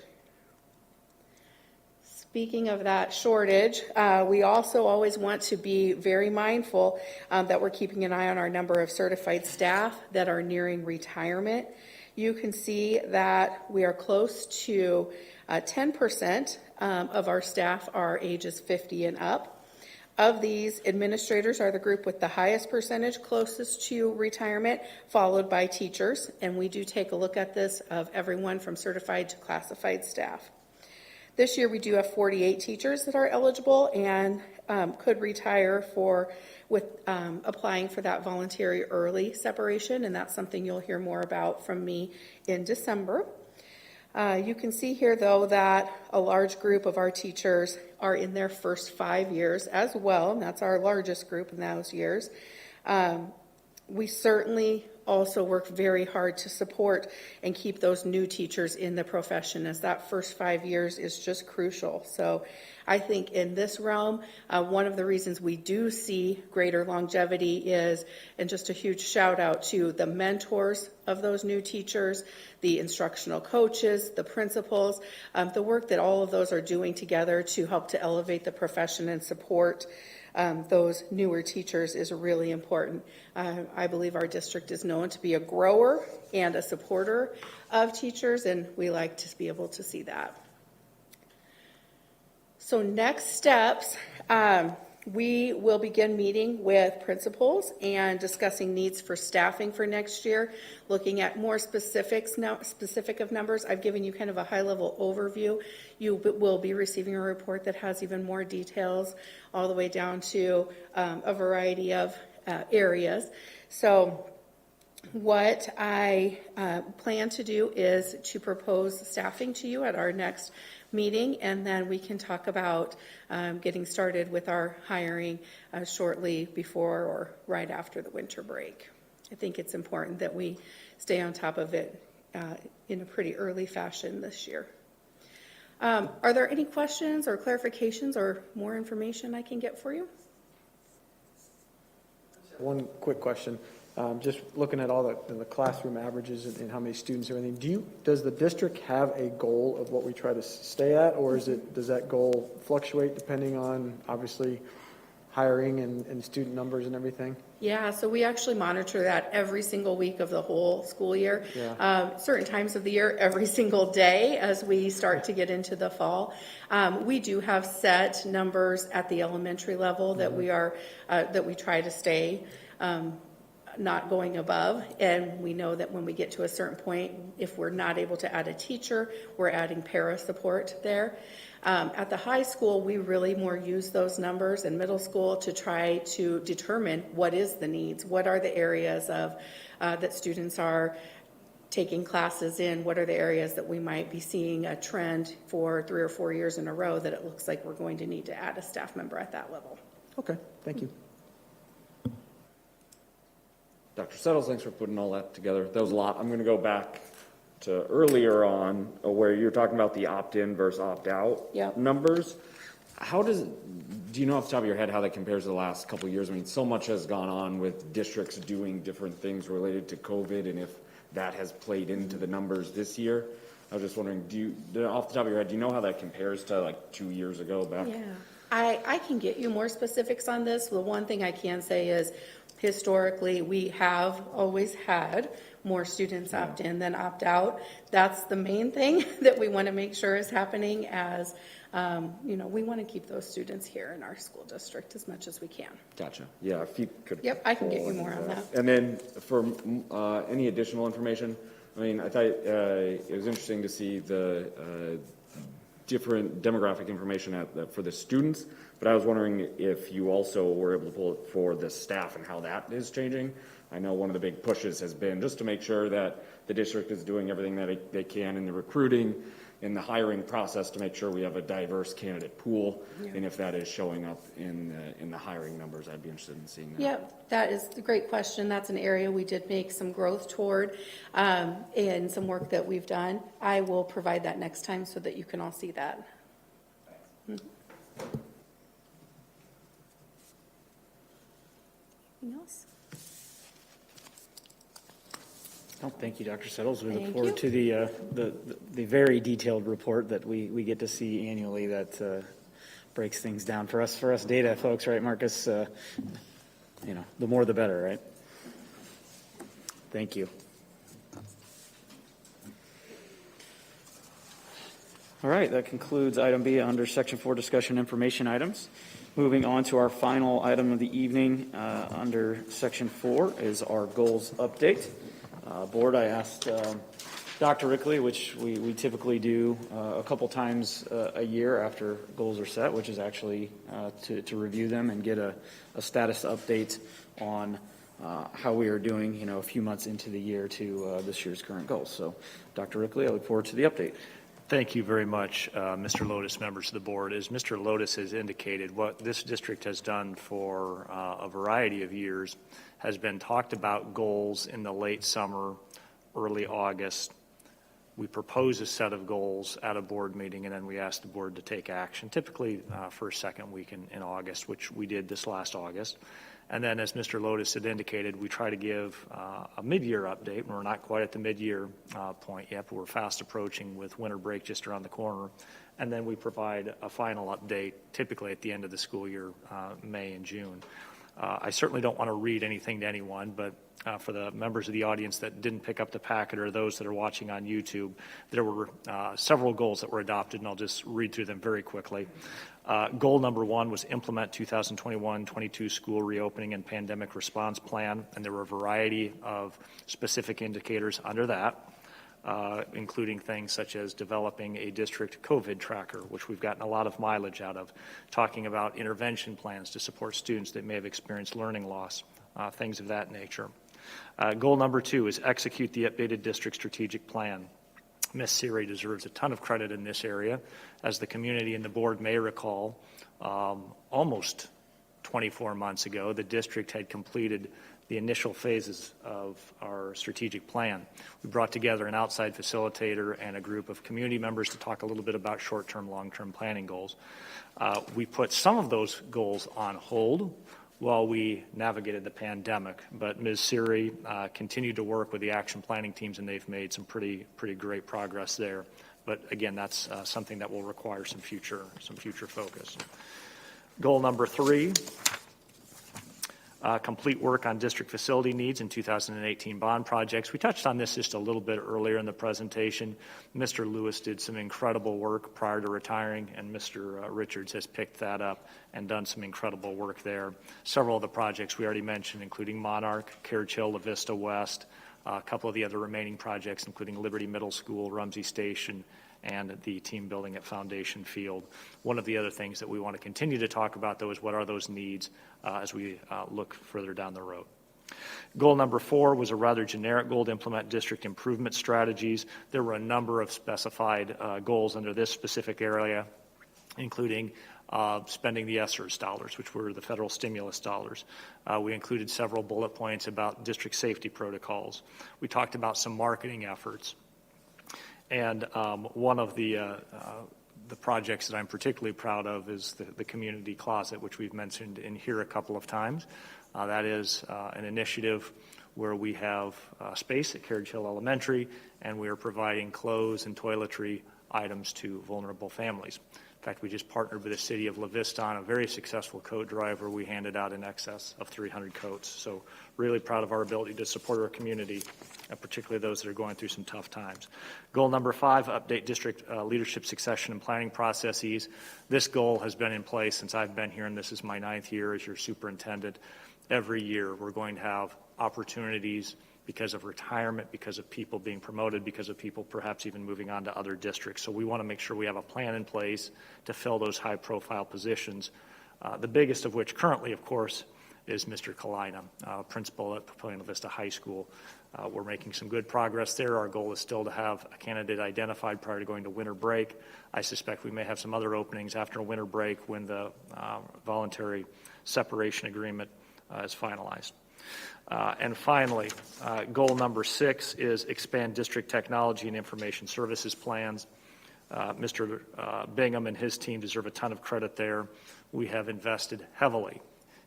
Speaking of that shortage, we also always want to be very mindful that we're keeping an eye on our number of certified staff that are nearing retirement. You can see that we are close to 10% of our staff are ages 50 and up. Of these, administrators are the group with the highest percentage closest to retirement, followed by teachers. And we do take a look at this of everyone from certified to classified staff. This year we do have 48 teachers that are eligible and could retire with applying for that voluntary early separation, and that's something you'll hear more about from me in December. You can see here, though, that a large group of our teachers are in their first 5 years as well, and that's our largest group in those years. We certainly also work very hard to support and keep those new teachers in the profession, as that first 5 years is just crucial. So I think in this realm, one of the reasons we do see greater longevity is, and just a huge shout out to the mentors of those new teachers, the instructional coaches, the principals, the work that all of those are doing together to help to elevate the profession and support those newer teachers is really important. I believe our district is known to be a grower and a supporter of teachers, and we like to be able to see that. So next steps, we will begin meeting with principals and discussing needs for staffing for next year, looking at more specific of numbers. I've given you kind of a high-level overview. You will be receiving a report that has even more details, all the way down to a variety of areas. So what I plan to do is to propose staffing to you at our next meeting, and then we can talk about getting started with our hiring shortly before or right after the winter break. I think it's important that we stay on top of it in a pretty early fashion this year. Are there any questions or clarifications or more information I can get for you? One quick question. Just looking at all the classroom averages and how many students and everything, does the district have a goal of what we try to stay at, or does that goal fluctuate depending on, obviously, hiring and student numbers and everything? Yeah, so we actually monitor that every single week of the whole school year. Yeah. Certain times of the year, every single day as we start to get into the fall. We do have set numbers at the elementary level that we try to stay not going above, and we know that when we get to a certain point, if we're not able to add a teacher, we're adding para support there. At the high school, we really more use those numbers, in middle school, to try to determine what is the needs, what are the areas of that students are taking classes in, what are the areas that we might be seeing a trend for 3 or 4 years in a row that it looks like we're going to need to add a staff member at that level. Okay, thank you. Dr. Settles, thanks for putting all that together. That was a lot. I'm going to go back to earlier on where you were talking about the opt-in versus opt-out numbers. Do you know off the top of your head how that compares to the last couple of years? I mean, so much has gone on with districts doing different things related to COVID, and if that has played into the numbers this year. I was just wondering, off the top of your head, do you know how that compares to like 2 years ago back? Yeah, I can get you more specifics on this. The one thing I can say is historically, we have always had more students opt in than opt out. That's the main thing that we want to make sure is happening as, we want to keep those students here in our school district as much as we can. Gotcha. Yeah, if you could. Yep, I can get you more on that. And then for any additional information, I mean, I thought it was interesting to see the different demographic information for the students, but I was wondering if you also were able to pull it for the staff and how that is changing. I know one of the big pushes has been just to make sure that the district is doing everything that they can in the recruiting, in the hiring process, to make sure we have a diverse candidate pool. Yeah. And if that is showing up in the hiring numbers, I'd be interested in seeing that. Yep, that is a great question. That's an area we did make some growth toward in some work that we've done. I will provide that next time so that you can all see that. Anything else? Oh, thank you, Dr. Settles. We look Thank forward you. to the very detailed report that we get to see annually that breaks things down for us data folks, right, Marcus? The more the better, right? Thank you. All right, that concludes item B under Section 4 discussion information items. Moving on to our final item of the evening under Section 4 is our goals update. Board, I asked Dr. Rickley, which we typically do a couple times a year after goals are set, which is actually to review them and get a status update on how we are doing, a few months into the year to this year's current goals. So, Dr. Rickley, I look forward to the update. Thank you very much, Mr. Lotus, members of the board. As Mr. Lotus has indicated, what this district has done for a variety of years has been talked about goals in the late summer, early August. We propose a set of goals at a board meeting, and then we ask the board to take action, typically first, second week in August, which we did this last August. And then, as Mr. Lotus had indicated, we try to give a mid-year update. And we're not quite at the mid-year point yet, but we're fast approaching with winter break just around the corner. And then we provide a final update, typically at the end of the school year, May and June. I certainly don't want to read anything to anyone, but for the members of the audience that didn't pick up the packet or those that are watching on YouTube, there were several goals that were adopted, and I'll just read through them very quickly. Goal number 1 was implement 2021-22 school reopening and pandemic response plan, and there were a variety of specific indicators under that, including things such as developing a district COVID tracker, which we've gotten a lot of mileage out of, talking about intervention plans to support students that may have experienced learning loss, things of that nature. Goal number 2 is execute the updated district strategic plan. Ms. Siri deserves a ton of credit in this area. As the community and the board may recall, almost 24 months ago, the district had completed the initial phases of our strategic plan. We brought together an outside facilitator and a group of community members to talk a little bit about short-term, long-term planning goals. We put some of those goals on hold while we navigated the pandemic, but Ms. Siri continued to work with the action planning teams, and they've made some pretty great progress there. But again, that's something that will require some future focus. Goal number 3. Complete work on district facility needs in 2018 bond projects. We touched on this just a little bit earlier in the presentation. Mr. Lewis did some incredible work prior to retiring, and Mr. Richards has picked that up and done some incredible work there. Several of the projects we already mentioned, including Monarch, Carriage Hill, La Vista West, a couple of the other remaining projects, including Liberty Middle School, Rumsey Station, and the team building at Foundation Field. One of the other things that we want to continue to talk about, though, is what are those needs as we look further down the road. Goal number 4 was a rather generic goal to implement district improvement strategies. There were a number of specified goals under this specific area, including spending the ESSERS dollars, which were the federal stimulus dollars. We included several bullet points about district safety protocols. We talked about some marketing efforts. And one of the projects that I'm particularly proud of is the community closet, which we've mentioned in here a couple of times. That is an initiative where we have space at Carriage Hill Elementary, and we are providing clothes and toiletry items to vulnerable families. In fact, we just partnered with the city of La Vista on a very successful coat drive where we handed out in excess of 300 coats. So really proud of our ability to support our community, and particularly those that are going through some tough times. Goal number 5, update district leadership succession and planning processes. This goal has been in place since I've been here, and this is my 9th year as your superintendent. Every year we're going to have opportunities because of retirement, because of people being promoted, because of people perhaps even moving on to other districts. So we want to make sure we have a plan in place to fill those high-profile positions, the biggest of which currently, of course, is Mr. Kalina, principal at Papillion Vista High School. We're making some good progress there. Our goal is still to have a candidate identified prior to going to winter break. I suspect we may have some other openings after winter break when the voluntary separation agreement is finalized. And finally, goal number 6 is expand district technology and information services plans. Mr. Bingham and his team deserve a ton of credit there. We have invested heavily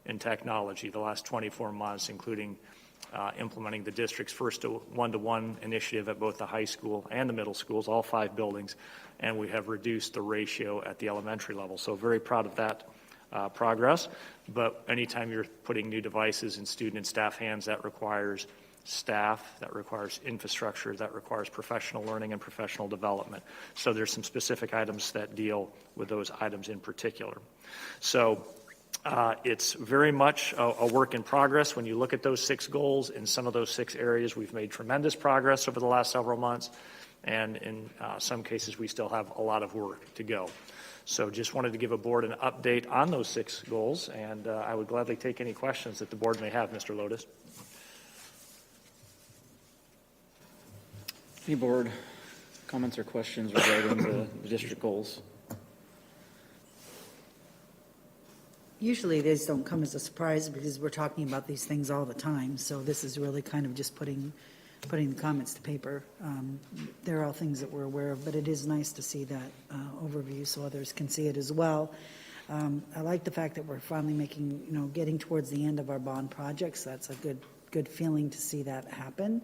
in technology the last 24 months, including implementing the district's first one-to-one initiative at both the high school and the middle schools, all 5 buildings, and we have reduced the ratio at the elementary level. So very proud of that progress, but anytime you're putting new devices in student and staff hands, that requires staff, that requires infrastructure, that requires professional learning and professional development. So there's some specific items that deal with those items in particular. So it's very much a work in progress. When you look at those 6 goals, in some of those 6 areas, we've made tremendous progress over the last several months, and in some cases, we still have a lot of work to go. So just wanted to give a board an update on those 6 goals, and I would gladly take any questions that the board may have, Mr. Lotus. Any board comments or questions regarding the district goals? Usually these don't come as a surprise because we're talking about these things all the time. So this is really kind of just putting the comments to paper. They're all things that we're aware of, but it is nice to see that overview so others can see it as well. I like the fact that we're finally making, getting towards the end of our bond projects. That's a good feeling to see that happen.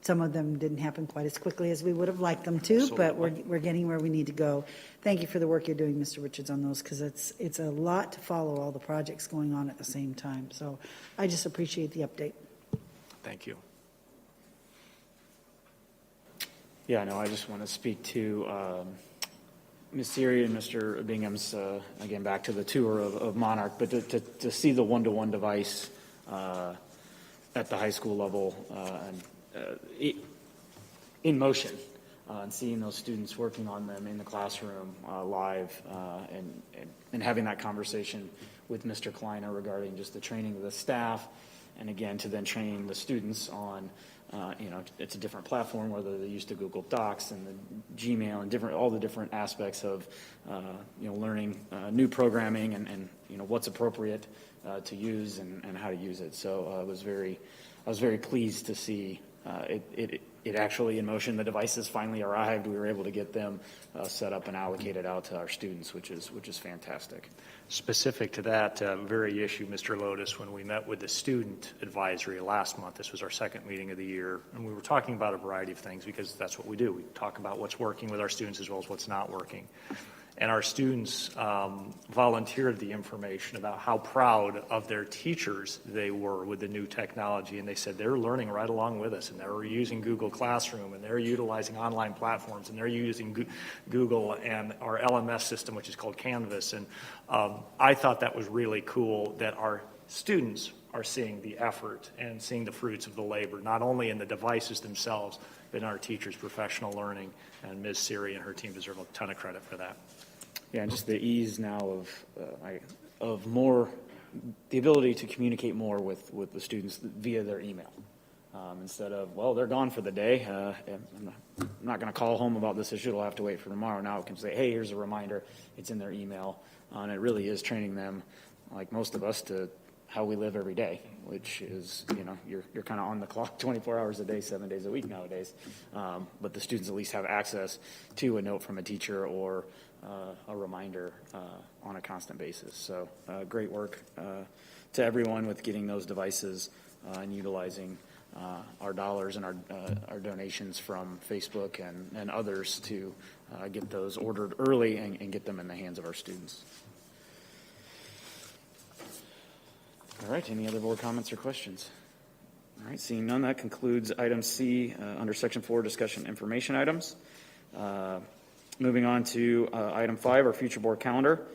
Some of them didn't happen quite as quickly as we would have liked them to, but we're getting where we need to go. Thank you for the work you're doing, Mr. Richards, on those, because it's a lot to follow all the projects going on at the same time. So I just appreciate the update. Thank you. Yeah, no, I just want to speak to Ms. Siri and Mr. Bingham's, again, back to the tour of Monarch, but to see the one-to-one device at the high school level in motion, and seeing those students working on them in the classroom live, and having that conversation with Mr. Kleiner regarding just the training of the staff, and again, to then train the students on it's a different platform, whether they're used to Google Docs and the Gmail and all the different aspects of, learning new programming and what's appropriate to use and how to use it. So I was very pleased to see it actually in motion. The devices finally arrived. We were able to get them set up and allocated out to our students, which is fantastic. Specific to that very issue, Mr. Lotus, when we met with the student advisory last month, this was our 2nd meeting of the year, and we were talking about a variety of things because that's what we do. We talk about what's working with our students as well as what's not working. And our students volunteered the information about how proud of their teachers they were with the new technology. And they said they're learning right along with us, and they're using Google Classroom, and they're utilizing online platforms, and they're using Google and our LMS system, which is called Canvas. And I thought that was really cool that our students are seeing the effort and seeing the fruits of the labor, not only in the devices themselves, but in our teachers' professional learning. And Ms. Siri and her team deserve a ton of credit for that. Yeah, and just the ease now of more, the ability to communicate more with the students via their email. Instead of, well, they're gone for the day. I'm not going to call home about this issue. It'll have to wait for tomorrow. Now it can say, hey, here's a reminder. It's in their email. And it really is training them, like most of us, to how we live every day, which is, you're kind of on the clock 24 hours a day, 7 days a week nowadays. But the students at least have access to a note from a teacher or a reminder on a constant basis. So great work to everyone with getting those devices and utilizing our dollars and our donations from Facebook and others to get those ordered early and get them in the hands of our students. All right, any other board comments or questions? All right, seeing none, that concludes item C under section 4, discussion information items. Moving on to item 5, our future board calendar.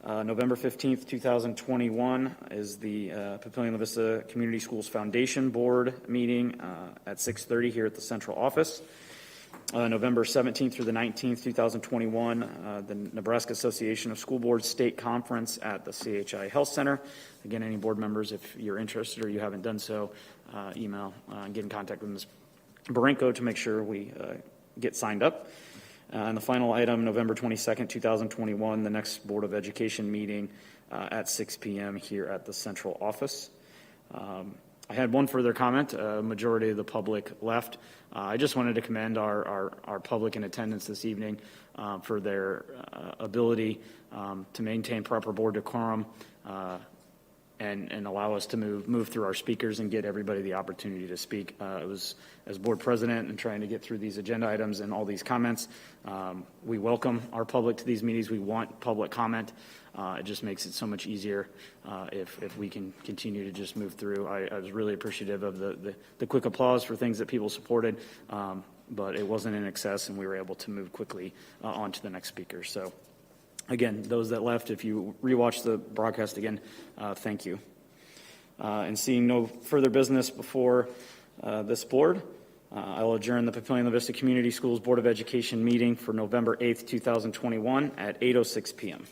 November 15th, 2021 is the Papillion-La Vista Community Schools Foundation Board meeting at 6:30 here at the central office. November 17th through the 19th, 2021, the Nebraska Association of School Boards State Conference at the CHI Health Center. Again, any board members, if you're interested or you haven't done so, email and get in contact with Ms. Barenko to make sure we get signed up. And the final item, November 22nd, 2021, the next Board of Education meeting at 6 p.m. here at the central office. I had one further comment. A majority of the public left. I just wanted to commend our public in attendance this evening for their ability to maintain proper board decorum and allow us to move through our speakers and get everybody the opportunity to speak. It was, as board president and trying to get through these agenda items and all these comments, we welcome our public to these meetings. We want public comment. It just makes it so much easier if we can continue to just move through. I was really appreciative of the quick applause for things that people supported, but it wasn't in excess, and we were able to move quickly on to the next speaker. So again, those that left, if you rewatch the broadcast again, thank you. And seeing no further business before this board, I will adjourn the Papillion-La Vista Community Schools Board of Education meeting for November 8th, 2021 at 8:06 p.m.